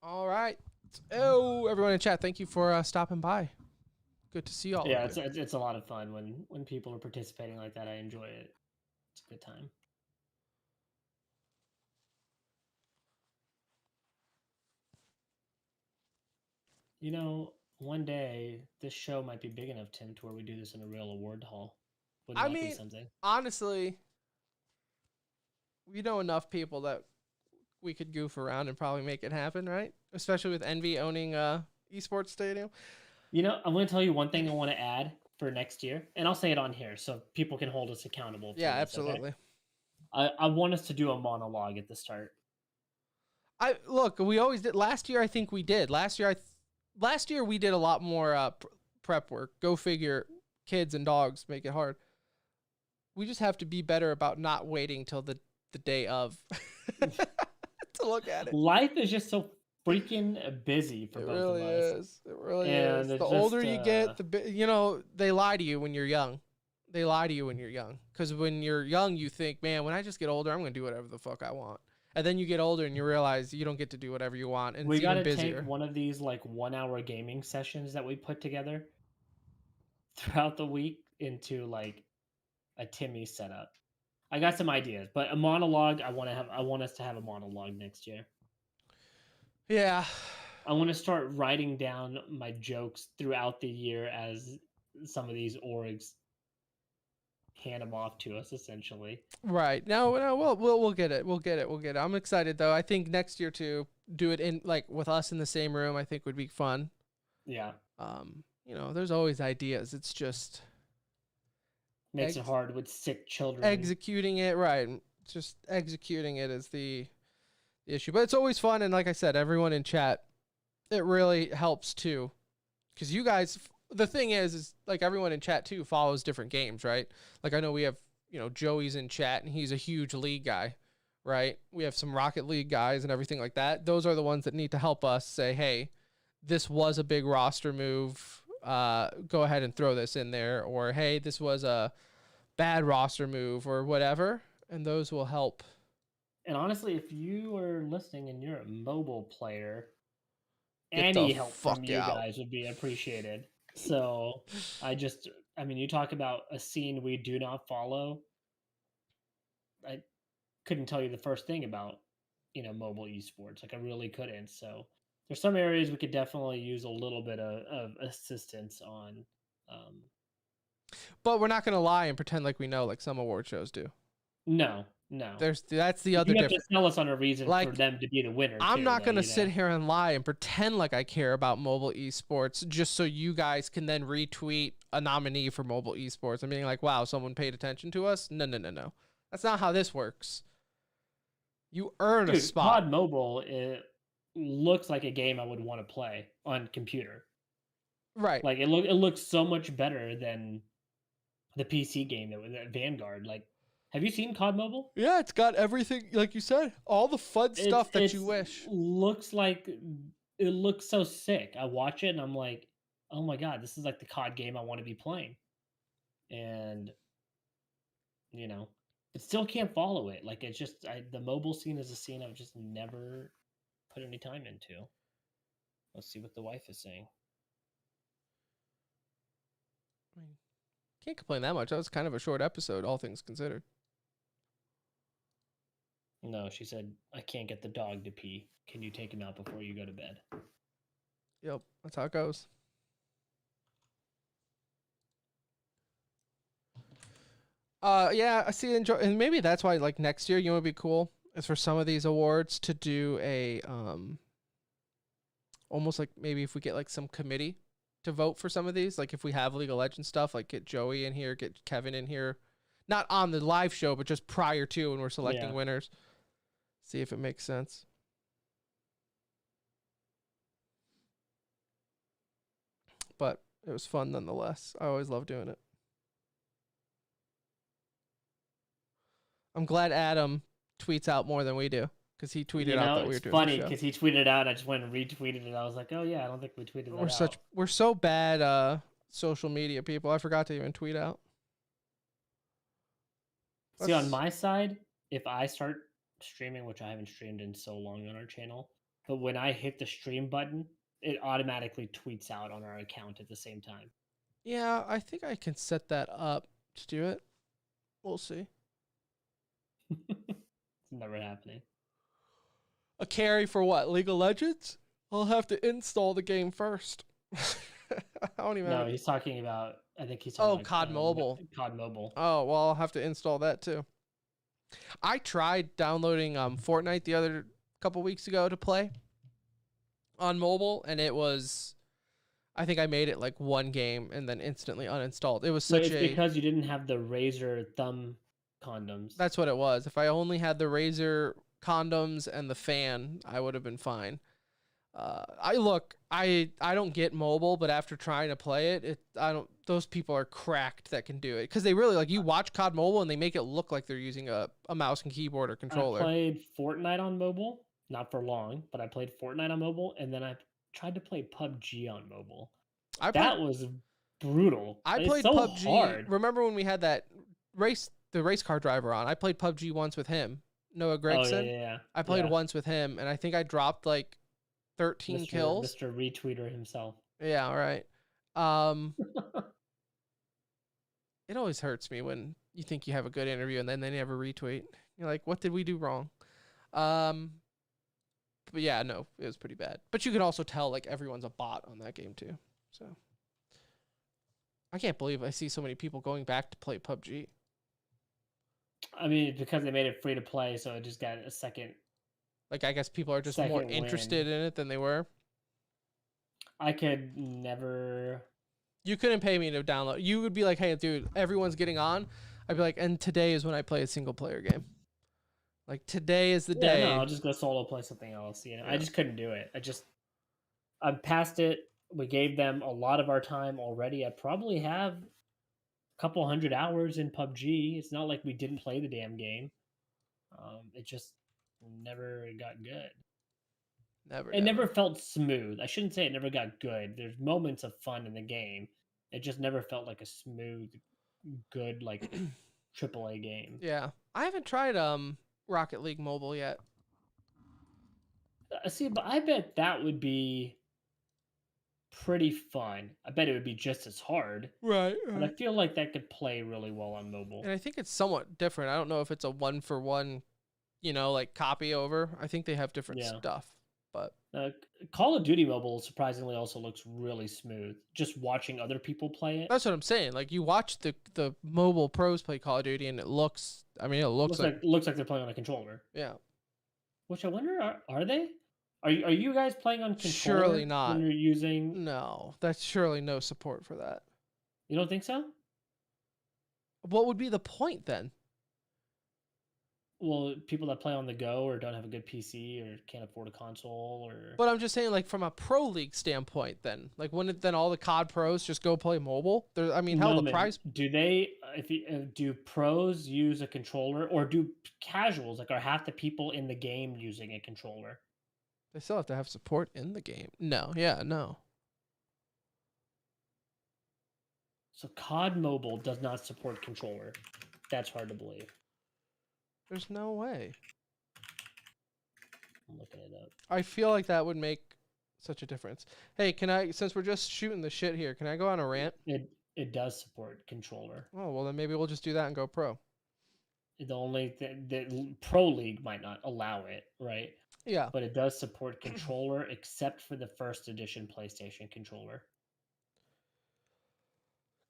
Speaker 1: All right. Oh, everyone in chat, thank you for stopping by. Good to see all
Speaker 4: Yeah,
Speaker 1: of you.
Speaker 4: it's a lot of fun when people are participating like that. I enjoy it. It's a good time. You know, one day this show might be big enough, Tim, to where we do this in a real award hall. Wouldn't
Speaker 1: I
Speaker 4: that be
Speaker 1: mean,
Speaker 4: something?
Speaker 1: honestly, we know enough people that we could goof around and probably make it happen, right? Especially with Envy owning Esports Stadium.
Speaker 4: You know, I'm going to tell you one thing I want to add for next year, and I'll say it on here so people can hold us accountable for
Speaker 1: Yeah,
Speaker 4: this.
Speaker 1: absolutely.
Speaker 4: Okay? I want us to do a monologue at the start.
Speaker 1: We always did. Last year, I think we did. Last year we did a lot more prep work. Go figure. Kids and dogs make it hard. We just have to be better about not waiting till the day of to look at it.
Speaker 4: Life is just so freaking busy for
Speaker 1: It
Speaker 4: both
Speaker 1: really
Speaker 4: of us.
Speaker 1: is. It really
Speaker 4: And
Speaker 1: is.
Speaker 4: it's
Speaker 1: The older
Speaker 4: just,
Speaker 1: you get, they lie to you when you're young. They lie to you when you're young. Because when you're young, you think, man, when I just get older, I'm going to do whatever the fuck I want. And then you get older and you realize you don't get to do whatever you want. And
Speaker 4: we
Speaker 1: it's
Speaker 4: got
Speaker 1: even
Speaker 4: to
Speaker 1: busier.
Speaker 4: take one of these like 1 hour gaming sessions that we put together throughout the week into like a Timmy setup. I got some ideas, but a monologue, I want us to have a monologue next year.
Speaker 1: Yeah.
Speaker 4: I want to start writing down my jokes throughout the year as some of these orgs hand them off to us, essentially.
Speaker 1: Right. No, we'll get it. We'll get it. I'm excited though. I think next year to do it in like with us in the same room, I think would be fun.
Speaker 4: Yeah.
Speaker 1: There's always ideas. It's just
Speaker 4: makes it hard with sick children.
Speaker 1: Executing it, right. Just executing it is the issue. But it's always fun, and like I said, everyone in chat, it really helps too. Because you guys, the thing is like everyone in chat too follows different games, right? Like I know we have, Joey's in chat, and he's a huge League guy, right? We have some Rocket League guys and everything like that. Those are the ones that need to help us say, hey, this was a big roster move. Go ahead and throw this in there. Or, hey, this was a bad roster move or whatever. And those will help.
Speaker 4: And honestly, if you are listening and you're a mobile player,
Speaker 1: Get
Speaker 4: any
Speaker 1: the
Speaker 4: help
Speaker 1: fuck
Speaker 4: from you
Speaker 1: out.
Speaker 4: guys would be appreciated. So you talk about a scene we do not follow. I couldn't tell you the first thing about, mobile esports. Like I really couldn't. So there's some areas we could definitely use a little bit of assistance on.
Speaker 1: But we're not going to lie and pretend like we know like some award shows do.
Speaker 4: No.
Speaker 1: That's the other difference.
Speaker 4: You have to sell us on a reason for them to be the winner.
Speaker 1: I'm not going to sit here and lie and pretend like I care about mobile esports just so you guys can then retweet a nominee for mobile esports and being like, wow, someone paid attention to us. No. That's not how this works. You earn a spot.
Speaker 4: COD Mobile, it looks like a game I would want to play on computer.
Speaker 1: Right.
Speaker 4: Like it looks so much better than the PC game that was at Vanguard. Like, have you seen COD Mobile?
Speaker 1: Yeah, it's got everything, like you said, all the fun stuff that you wish.
Speaker 4: It looks so sick. I watch it and I'm like, oh my god, this is like the COD game I want to be playing. And it still can't follow it. Like it's just the mobile scene is a scene I've just never put any time into. Let's see what the wife is saying.
Speaker 1: I mean, can't complain that much. That was kind of a short episode, all things considered.
Speaker 4: No, she said, I can't get the dog to pee. Can you take him out before you go to bed?
Speaker 1: Yep, that's how it goes. Yeah, I see. And maybe that's why, like next year, would be cool is for some of these awards to do a almost like maybe if we get like some committee to vote for some of these, like if we have League of Legends stuff, like get Joey in here, get Kevin in here, not on the live show, but just prior to when we're selecting winners. See if it makes sense. But it was fun nonetheless. I always love doing it. I'm glad Adam tweets out more than we do because he tweeted out that we were doing.
Speaker 4: It's funny because he tweeted out. I just went and retweeted it. I was like, oh yeah, I don't think we tweeted that out.
Speaker 1: We're so bad social media people. I forgot to even tweet out.
Speaker 4: See, on my side, if I start streaming, which I haven't streamed in so long on our channel, but when I hit the stream button, it automatically tweets out on our account at the same time.
Speaker 1: Yeah, I think I can set that up to do it. We'll see.
Speaker 4: It's never happening.
Speaker 1: A carry for what? League of Legends? I'll have to install the game first. I don't even.
Speaker 4: No, he's talking about. I think he's talking.
Speaker 1: Oh, COD Mobile.
Speaker 4: COD Mobile.
Speaker 1: Oh well, I'll have to install that too. I tried downloading Fortnite the other couple weeks ago to play on mobile, and it was. I think I made it like one game and then instantly uninstalled. It was such
Speaker 4: because you didn't have the Razer thumb condoms.
Speaker 1: That's what it was. If I only had the Razer condoms and the fan, I would have been fine. I don't get mobile, but after trying to play it, those people are cracked that can do it, because they really, like, you watch COD Mobile and they make it look like they're using a mouse and keyboard or controller.
Speaker 4: I played Fortnite on mobile, not for long, but I played Fortnite on mobile, and then I tried to play PUBG on mobile. That was brutal.
Speaker 1: I played PUBG. Hard. Remember when we had the race car driver on? I played PUBG once with him, Noah Gregson.
Speaker 4: Oh, yeah.
Speaker 1: I played once with him, and I think I dropped like 13 kills.
Speaker 4: Mr. Retweeter himself.
Speaker 1: Yeah, all right. It always hurts me when you think you have a good interview and then they never retweet. You're like, what did we do wrong? But yeah, no, it was pretty bad. But you could also tell like everyone's a bot on that game too. So I can't believe I see so many people going back to play PUBG.
Speaker 4: I mean, because they made it free to play, so it just got a second.
Speaker 1: Like, I guess people are just more interested in it than they were.
Speaker 4: I could never.
Speaker 1: You couldn't pay me to download. You would be like, hey, dude, everyone's getting on. I'd be like, and today is when I play a single player game. Like, today is the day.
Speaker 4: No, I'll just go solo play something else. You know, I just couldn't do it. I'm past it. We gave them a lot of our time already. I probably have a couple 100 hours in PUBG. It's not like we didn't play the damn game. It just never got good. It never felt smooth. I shouldn't say it never got good. There's moments of fun in the game. It just never felt like a smooth, good, like AAA game.
Speaker 1: Yeah. I haven't tried Rocket League Mobile yet.
Speaker 4: See, but I bet that would be pretty fun. I bet it would be just as hard.
Speaker 1: Right.
Speaker 4: But I feel like that could play really well on mobile.
Speaker 1: And I think it's somewhat different. I don't know if it's a 1-for-1, like copy over. I think they have different stuff. But
Speaker 4: Call of Duty Mobile surprisingly also looks really smooth. Just watching other people play it.
Speaker 1: That's what I'm saying. Like, you watch the mobile pros play Call of Duty, and it looks looks
Speaker 4: like they're playing on a controller.
Speaker 1: Yeah.
Speaker 4: Which I wonder, are they? Are you guys playing on controller?
Speaker 1: Surely not.
Speaker 4: When you're using.
Speaker 1: No, that's surely no support for that.
Speaker 4: You don't think so?
Speaker 1: What would be the point then?
Speaker 4: Well, people that play on the go or don't have a good PC or can't afford a console, or.
Speaker 1: But I'm just saying, like, from a pro league standpoint, then, like, wouldn't then all the COD pros just go play mobile? The price.
Speaker 4: Do they? Do pros use a controller, or do casuals, like, are half the people in the game using a controller?
Speaker 1: They still have to have support in the game. No, yeah, no.
Speaker 4: So COD Mobile does not support controller. That's hard to believe.
Speaker 1: There's no way.
Speaker 4: I'm looking it up.
Speaker 1: I feel like that would make such a difference. Hey, since we're just shooting the shit here, can I go on a rant?
Speaker 4: It does support controller.
Speaker 1: Oh, well, then maybe we'll just do that and go pro.
Speaker 4: The only the Pro League might not allow it, right?
Speaker 1: Yeah.
Speaker 4: But it does support controller, except for the first edition PlayStation controller.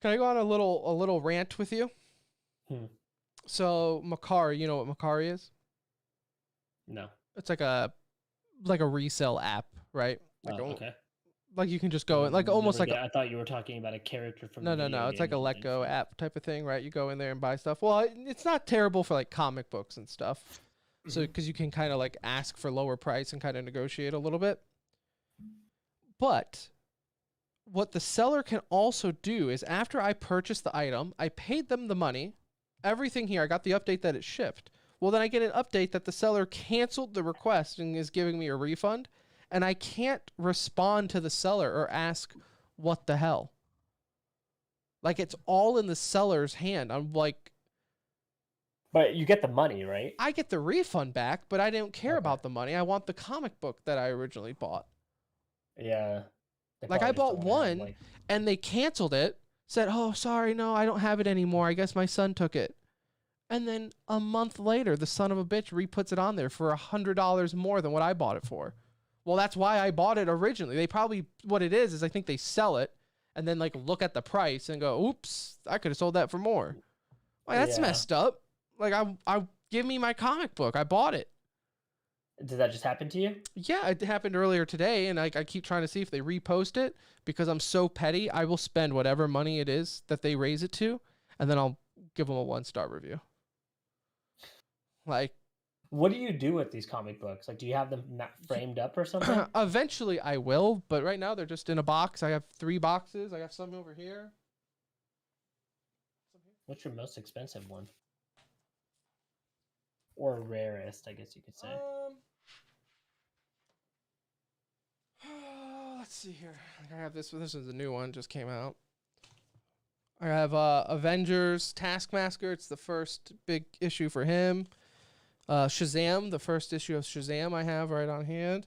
Speaker 1: Can I go on a little rant with you? So Macari, you know what Macari is?
Speaker 4: No.
Speaker 1: It's like a resale app, right? Like
Speaker 4: okay.
Speaker 1: Like you can just go in, like almost like
Speaker 4: I thought you were talking about a character from.
Speaker 1: No. It's like a Let Go app type of thing, right? You go in there and buy stuff. Well, it's not terrible for like comic books and stuff. So because you can kind of like ask for lower price and kind of negotiate a little bit. But what the seller can also do is, after I purchased the item, I paid them the money, everything here, I got the update that it shipped. Well, then I get an update that the seller canceled the request and is giving me a refund, and I can't respond to the seller or ask what the hell. Like, it's all in the seller's hand. I'm like,
Speaker 4: But you get the money, right?
Speaker 1: I get the refund back, but I don't care
Speaker 4: Okay.
Speaker 1: about the money. I want the comic book that I originally bought.
Speaker 4: Yeah. They
Speaker 1: Like
Speaker 4: probably
Speaker 1: I
Speaker 4: just
Speaker 1: bought
Speaker 4: don't wanna have,
Speaker 1: one and they canceled it, said, "Oh, sorry, no, I don't have it anymore. I guess my son took it." And then a month later, the son of a bitch re-puts it on there for $100 more than what I bought it for. Well, that's why I bought it originally. They probably, what it is I think they sell it and then like look at the price and go, "Oops, I could have sold that for more." Like that's
Speaker 4: Yeah.
Speaker 1: messed up. Like I give me my comic book. I bought it.
Speaker 4: Did that just happen to you?
Speaker 1: Yeah, it happened earlier today, and I keep trying to see if they repost it because I'm so petty. I will spend whatever money it is that they raise it to, and then I'll give them a 1-star review. Like,
Speaker 4: What do you do with these comic books? Like, do you have them framed up or something?
Speaker 1: eventually I will, but right now they're just in a box. I have 3 boxes. I got some over here.
Speaker 4: What's your most expensive one? Or rarest, I guess you could say.
Speaker 1: Let's see here. I have this one. This is a new one, just came out. I have Avengers Taskmaster. It's the first big issue for him. Shazam, the first issue of Shazam I have right on hand.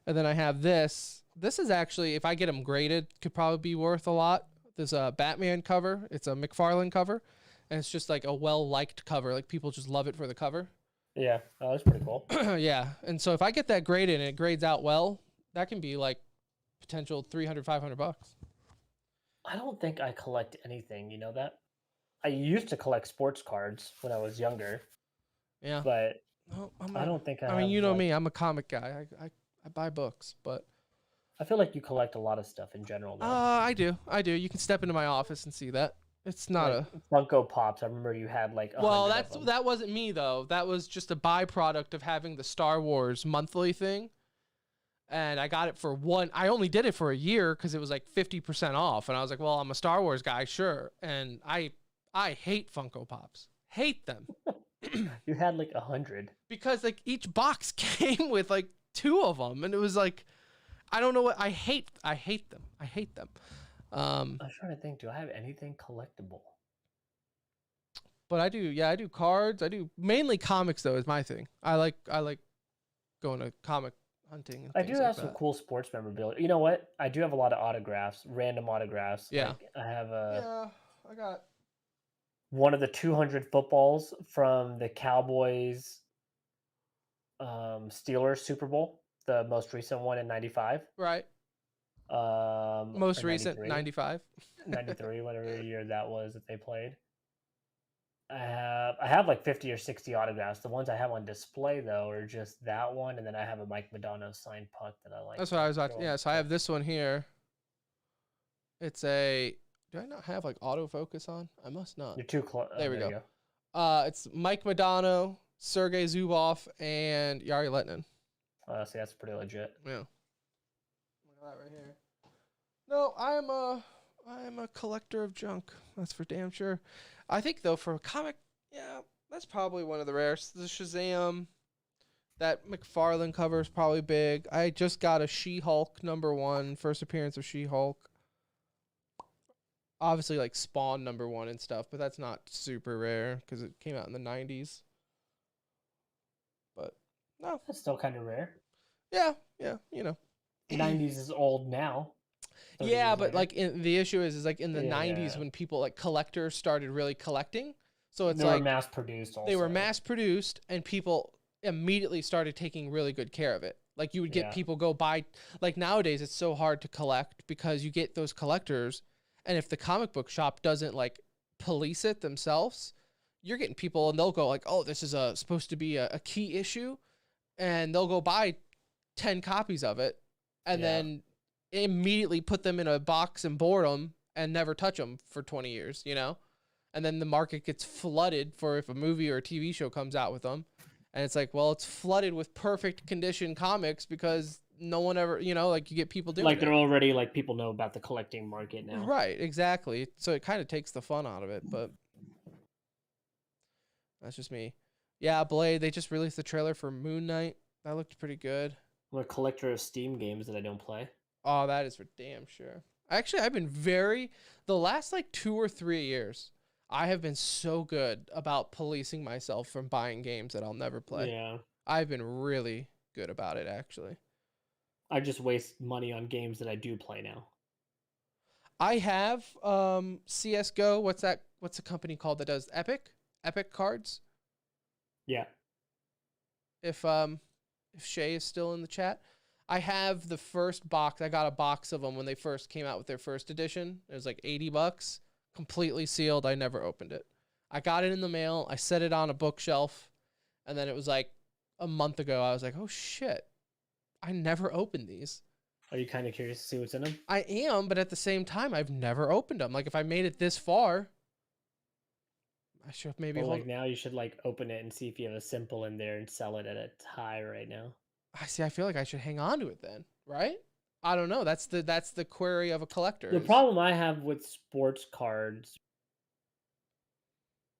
Speaker 1: And then I have this. This is actually, if I get them graded, could probably be worth a lot. There's a Batman cover. It's a McFarlane cover. And it's just like a well-liked cover. Like people just love it for the cover.
Speaker 4: Yeah, oh, that's pretty cool.
Speaker 1: Yeah. And so if I get that graded and it grades out well, that can be like potential $300, $500.
Speaker 4: I don't think I collect anything, you know that? I used to collect sports cards when I was younger,
Speaker 1: Yeah.
Speaker 4: but
Speaker 1: No,
Speaker 4: I don't think
Speaker 1: I mean, you know
Speaker 4: like,
Speaker 1: me. I'm a comic guy. I buy books, but
Speaker 4: I feel like you collect a lot of stuff in general. Though.
Speaker 1: I do. You can step into my office and see that. It's not
Speaker 4: like Funko Pops. I remember you had like.
Speaker 1: Well, that wasn't me though. That was just a byproduct of having the Star Wars monthly thing. And I got it for one. I only did it for a year because it was like 50% off, and I was like, "Well, I'm a Star Wars guy, sure." And I hate Funko Pops. Hate them.
Speaker 4: You had like 100
Speaker 1: because like each box came with like 2 of them, and it was like, I don't know what I hate them. I hate them.
Speaker 4: I was trying to think. Do I have anything collectible?
Speaker 1: But I do. Yeah, I do cards. I do mainly comics though. Is my thing. I like going to comic hunting. And
Speaker 4: I do
Speaker 1: things
Speaker 4: have
Speaker 1: like
Speaker 4: some
Speaker 1: that.
Speaker 4: cool sports memorabilia. You know what? I do have a lot of autographs, random autographs.
Speaker 1: Yeah.
Speaker 4: Like, I have
Speaker 1: Yeah, I got
Speaker 4: one of the 200 footballs from the Cowboys Steelers Super Bowl, the most recent one in 95.
Speaker 1: right. Most recent 95.
Speaker 4: 93, whatever year that was that they played. I have like 50 or 60 autographs. The ones I have on display though are just that one, and then I have a Mike Madonna signed puck that I like.
Speaker 1: That's what I was about. Yeah, so I have this one here. It's a. Do I not have like autofocus on? I must not.
Speaker 4: You're too close.
Speaker 1: There we go. It's Mike Madonna, Sergei Zubov, and Yari Letnin.
Speaker 4: See, that's pretty legit.
Speaker 1: Yeah. Look at that right here. No, I am a collector of junk. That's for damn sure. I think though for a comic, yeah, that's probably one of the rarest. The Shazam, that McFarlane cover is probably big. I just got a She-Hulk #1, first appearance of She-Hulk. Obviously like Spawn #1 and stuff, but that's not super rare because it came out in the 90s. But no,
Speaker 4: That's still kind of rare.
Speaker 1: yeah, you know.
Speaker 4: 90s is old now.
Speaker 1: Yeah, but like the issue is like in the 90s
Speaker 4: yeah.
Speaker 1: when people like collectors started really collecting. So it's
Speaker 4: they
Speaker 1: like
Speaker 4: were mass produced. Also.
Speaker 1: they were mass produced and people immediately started taking really good care of it. Like you would get people go buy, like nowadays it's so hard to collect because you get those collectors, and if the comic book shop doesn't like police it themselves, you're getting people and they'll go like, oh, this is supposed to be a key issue, and they'll go buy 10 copies of it and then immediately put them in a box and board them and never touch them for 20 years, you know? And then the market gets flooded for if a movie or a TV show comes out with them. And it's like, well, it's flooded with perfect condition comics because no one ever, you know, like you get people doing
Speaker 4: like they're
Speaker 1: it.
Speaker 4: already like people know about the collecting market now.
Speaker 1: Right, exactly. So it kind of takes the fun out of it, but that's just me. Yeah, Blade, they just released the trailer for Moon Knight. That looked pretty good.
Speaker 4: I'm a collector of Steam games that I don't play.
Speaker 1: Oh, that is for damn sure. Actually, I've been the last like 2 or 3 years, I have been so good about policing myself from buying games that I'll never play.
Speaker 4: Yeah.
Speaker 1: I've been really good about it, actually.
Speaker 4: I just waste money on games that I do play now.
Speaker 1: I have CS:GO. What's that? What's a company called that does Epic cards?
Speaker 4: Yeah.
Speaker 1: If Shay is still in the chat, I have the first box. I got a box of them when they first came out with their first edition. It was like $80, completely sealed. I never opened it. I got it in the mail. I set it on a bookshelf, and then it was like a month ago. I was like, oh shit, I never opened these.
Speaker 4: Are you kind of curious to see what's in them?
Speaker 1: I am, but at the same time, I've never opened them. Like if I made it this far, I should maybe
Speaker 4: Well,
Speaker 1: hold.
Speaker 4: like now you should like open it and see if you have a simple in there and sell it at a high right now.
Speaker 1: I see. I feel like I should hang on to it then, right? I don't know. That's the query of a collector.
Speaker 4: The problem I have with sports cards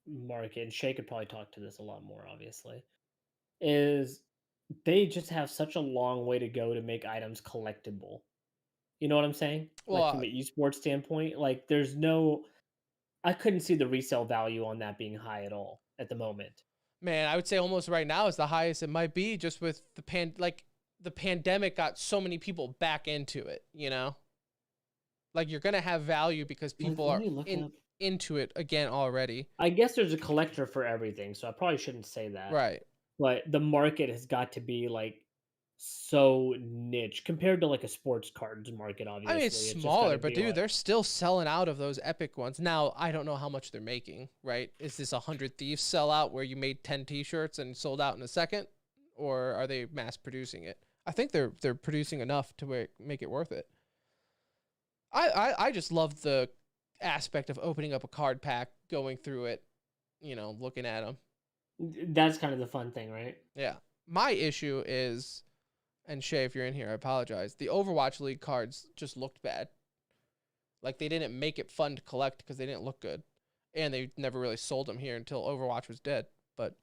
Speaker 4: market, and Shay could probably talk to this a lot more, obviously, is they just have such a long way to go to make items collectible. You know what I'm saying?
Speaker 1: Well,
Speaker 4: Like from an esports standpoint, like there's no, I couldn't see the resale value on that being high at all at the moment.
Speaker 1: man, I would say almost right now is the highest it might be, just with the pandemic got so many people back into it. You know, like you're gonna have value because people
Speaker 4: Let
Speaker 1: are
Speaker 4: me look up.
Speaker 1: into it again already.
Speaker 4: I guess there's a collector for everything, so I probably shouldn't say that.
Speaker 1: Right.
Speaker 4: But the market has got to be like so niche compared to like a sports cards market, obviously.
Speaker 1: I mean, it's
Speaker 4: just
Speaker 1: smaller,
Speaker 4: gotta
Speaker 1: but
Speaker 4: be
Speaker 1: dude,
Speaker 4: like-
Speaker 1: they're still selling out of those epic ones. Now, I don't know how much they're making, right? Is this 100 Thieves sellout where you made 10 t-shirts and sold out in a second? Or are they mass producing it? I think they're producing enough to make it worth it. I just love the aspect of opening up a card pack, going through it, you know, looking at them.
Speaker 4: That's kind of the fun thing, right?
Speaker 1: Yeah. My issue is, and Shay, if you're in here, I apologize. The Overwatch League cards just looked bad. Like they didn't make it fun to collect because they didn't look good. And they never really sold them here until Overwatch was dead. But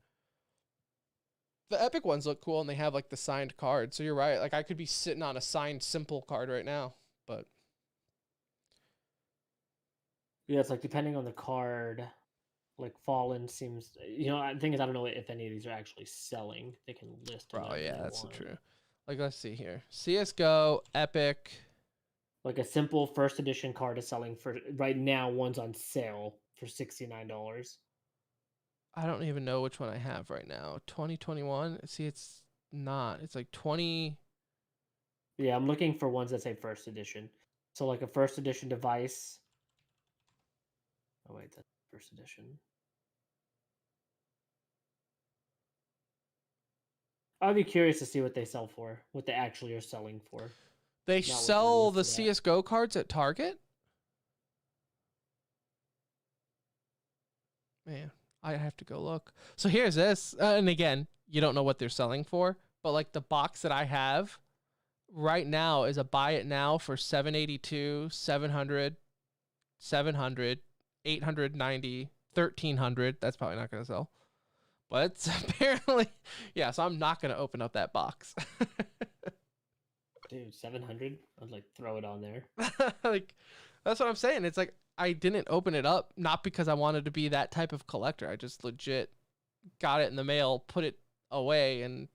Speaker 1: the epic ones look cool and they have like the signed card. So you're right. Like I could be sitting on a signed simple card right now, but
Speaker 4: Yeah, it's like depending on the card, like Fallen seems, the thing is, I don't know if any of these are actually selling. They can list.
Speaker 1: bro,
Speaker 4: whatever
Speaker 1: yeah,
Speaker 4: they
Speaker 1: that's
Speaker 4: want.
Speaker 1: true. Like let's see here. CS:GO, Epic.
Speaker 4: Like a simple first edition card is selling for right now. One's on sale for $69.
Speaker 1: I don't even know which one I have right now. 2021. See, it's not. It's like 20.
Speaker 4: Yeah, I'm looking for ones that say first edition. So like a first edition device. Oh wait, that's first edition. I'd be curious to see what they sell for, what they actually are selling for.
Speaker 1: They
Speaker 4: what they're
Speaker 1: sell the
Speaker 4: listed at.
Speaker 1: CS:GO cards at Target? Man, I have to go look. So here's this. And again, you don't know what they're selling for, but like the box that I have right now is a buy it now for $782, $700, $700, $890, $1,300. That's probably not going to sell. But it's apparently, yeah, so I'm not going to open up that box.
Speaker 4: Dude, 700? I'd like throw it on there.
Speaker 1: Like, that's what I'm saying. It's like, I didn't open it up, not because I wanted to be that type of collector. I just legit got it in the mail, put it away, and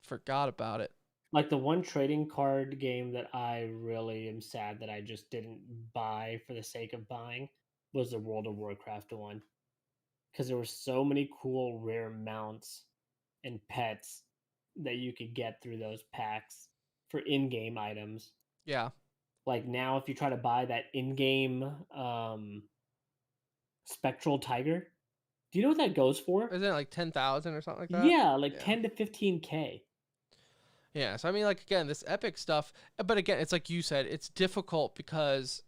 Speaker 1: forgot about it.
Speaker 4: Like the one trading card game that I really am sad that I just didn't buy for the sake of buying was the World of Warcraft one. Because there were so many cool rare mounts and pets that you could get through those packs for in-game items.
Speaker 1: Yeah.
Speaker 4: Like now, if you try to buy that in-game Spectral Tiger, do you know what that goes for?
Speaker 1: Isn't it like 10,000 or something like that?
Speaker 4: Yeah, like
Speaker 1: Yeah.
Speaker 4: 10 to 15K.
Speaker 1: Yeah. So, I mean, like, again, this epic stuff, but again, it's like you said, it's difficult because,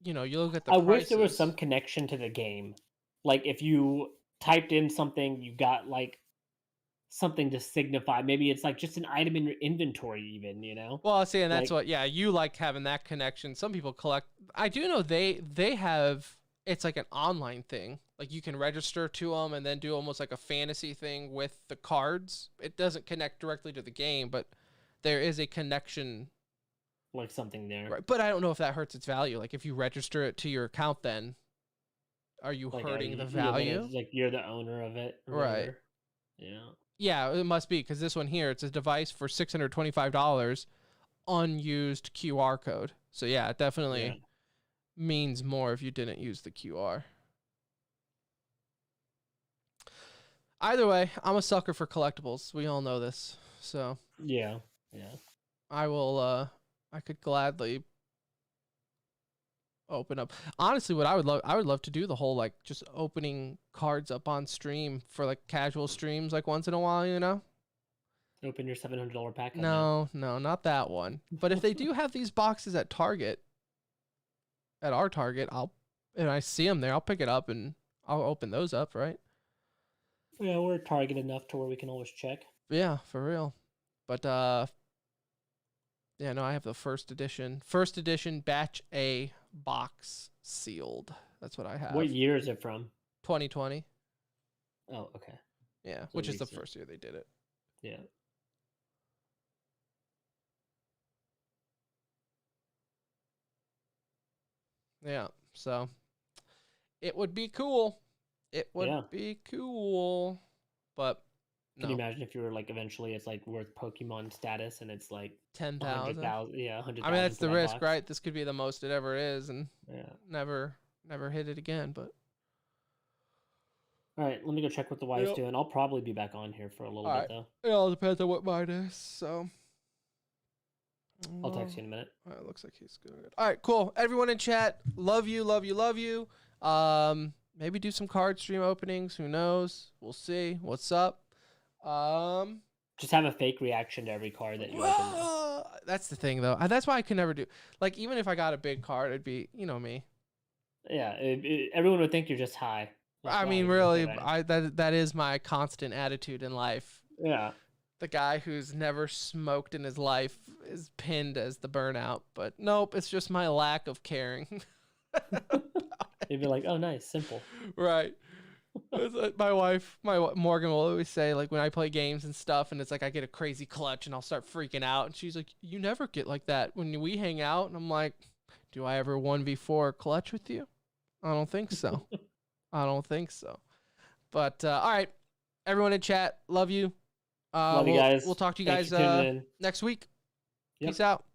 Speaker 1: you know, you look at the
Speaker 4: I wish there was
Speaker 1: prices.
Speaker 4: some connection to the game. Like if you typed in something, you got like something to signify. Maybe it's like just an item in your inventory, even,
Speaker 1: Well, see, and that's
Speaker 4: like-
Speaker 1: what, yeah, you like having that connection. Some people collect. I do know they have, it's like an online thing. Like you can register to them and then do almost like a fantasy thing with the cards. It doesn't connect directly to the game, but there is a connection.
Speaker 4: like something there.
Speaker 1: Right. But I don't know if that hurts its value. Like if you register it to your account, then are you
Speaker 4: Like,
Speaker 1: hurting the
Speaker 4: then
Speaker 1: value?
Speaker 4: it's like you're the owner of it, or
Speaker 1: Right.
Speaker 4: whatever. Yeah.
Speaker 1: Yeah, it must be because this one here, it's a device for $625, unused QR code. So yeah, it definitely
Speaker 4: Yeah.
Speaker 1: means more if you didn't use the QR. Either way, I'm a sucker for collectibles. We all know this. So
Speaker 4: Yeah. Yeah.
Speaker 1: I will I could gladly open up. Honestly, what I would love to do the whole like just opening cards up on stream for like casual streams like once in a while, you know?
Speaker 4: Open your $700 pack. Up now.
Speaker 1: No, not that one. But if they do have these boxes at Target, at our Target, and I see them there, I'll pick it up and I'll open those up, right?
Speaker 4: Yeah, we're Target enough to where we can always check.
Speaker 1: Yeah, for real. But yeah, no, I have the first edition batch A box sealed. That's what I have.
Speaker 4: What year is it from?
Speaker 1: 2020.
Speaker 4: Oh, okay.
Speaker 1: Yeah,
Speaker 4: So
Speaker 1: which is the
Speaker 4: recent.
Speaker 1: first year they did it.
Speaker 4: Yeah.
Speaker 1: Yeah, so it would be cool. It would
Speaker 4: Yeah.
Speaker 1: be cool. But
Speaker 4: Can you
Speaker 1: no,
Speaker 4: imagine if you were like eventually it's like worth Pokemon status and it's like
Speaker 1: 10,000.
Speaker 4: 100,000? Yeah, 100,000.
Speaker 1: I mean, that's
Speaker 4: for
Speaker 1: the
Speaker 4: that
Speaker 1: risk,
Speaker 4: box.
Speaker 1: right? This could be the most it ever is, and
Speaker 4: Yeah.
Speaker 1: never hit it again. But
Speaker 4: All right, let me go check what the wife's
Speaker 1: Yep.
Speaker 4: doing. I'll probably be back on here for a little
Speaker 1: All
Speaker 4: bit
Speaker 1: right.
Speaker 4: though.
Speaker 1: it all depends on what mine is. So
Speaker 4: I'll text you in a minute.
Speaker 1: All right, looks like he's good. All right, cool. Everyone in chat, love you, love you, love you. Maybe do some card stream openings. Who knows? We'll see. What's up?
Speaker 4: Just have a fake reaction to every card that you open.
Speaker 1: That's the thing, though. That's why I could never do. Like, even if I got a big card, it'd be, you know me.
Speaker 4: Yeah, everyone would think you're just high. Like,
Speaker 1: I
Speaker 4: why
Speaker 1: mean,
Speaker 4: would you say
Speaker 1: really,
Speaker 4: that?
Speaker 1: that is my constant attitude in life.
Speaker 4: Yeah.
Speaker 1: The guy who's never smoked in his life is pinned as the burnout, but nope, it's just my lack of caring.
Speaker 4: You'd be like, oh, nice, simple.
Speaker 1: Right. It's like Morgan will always say, like, when I play games and stuff, and it's like I get a crazy clutch and I'll start freaking out, and she's like, "You never get like that when we hang out," and I'm like, "Do I ever 1v4 clutch with you? I don't think so. I don't think so." But all right, everyone in chat, love you.
Speaker 4: Love you guys.
Speaker 1: We'll talk to you
Speaker 4: Thanks
Speaker 1: guys
Speaker 4: for tuning in.
Speaker 1: next week.
Speaker 4: Yep.
Speaker 1: Peace out.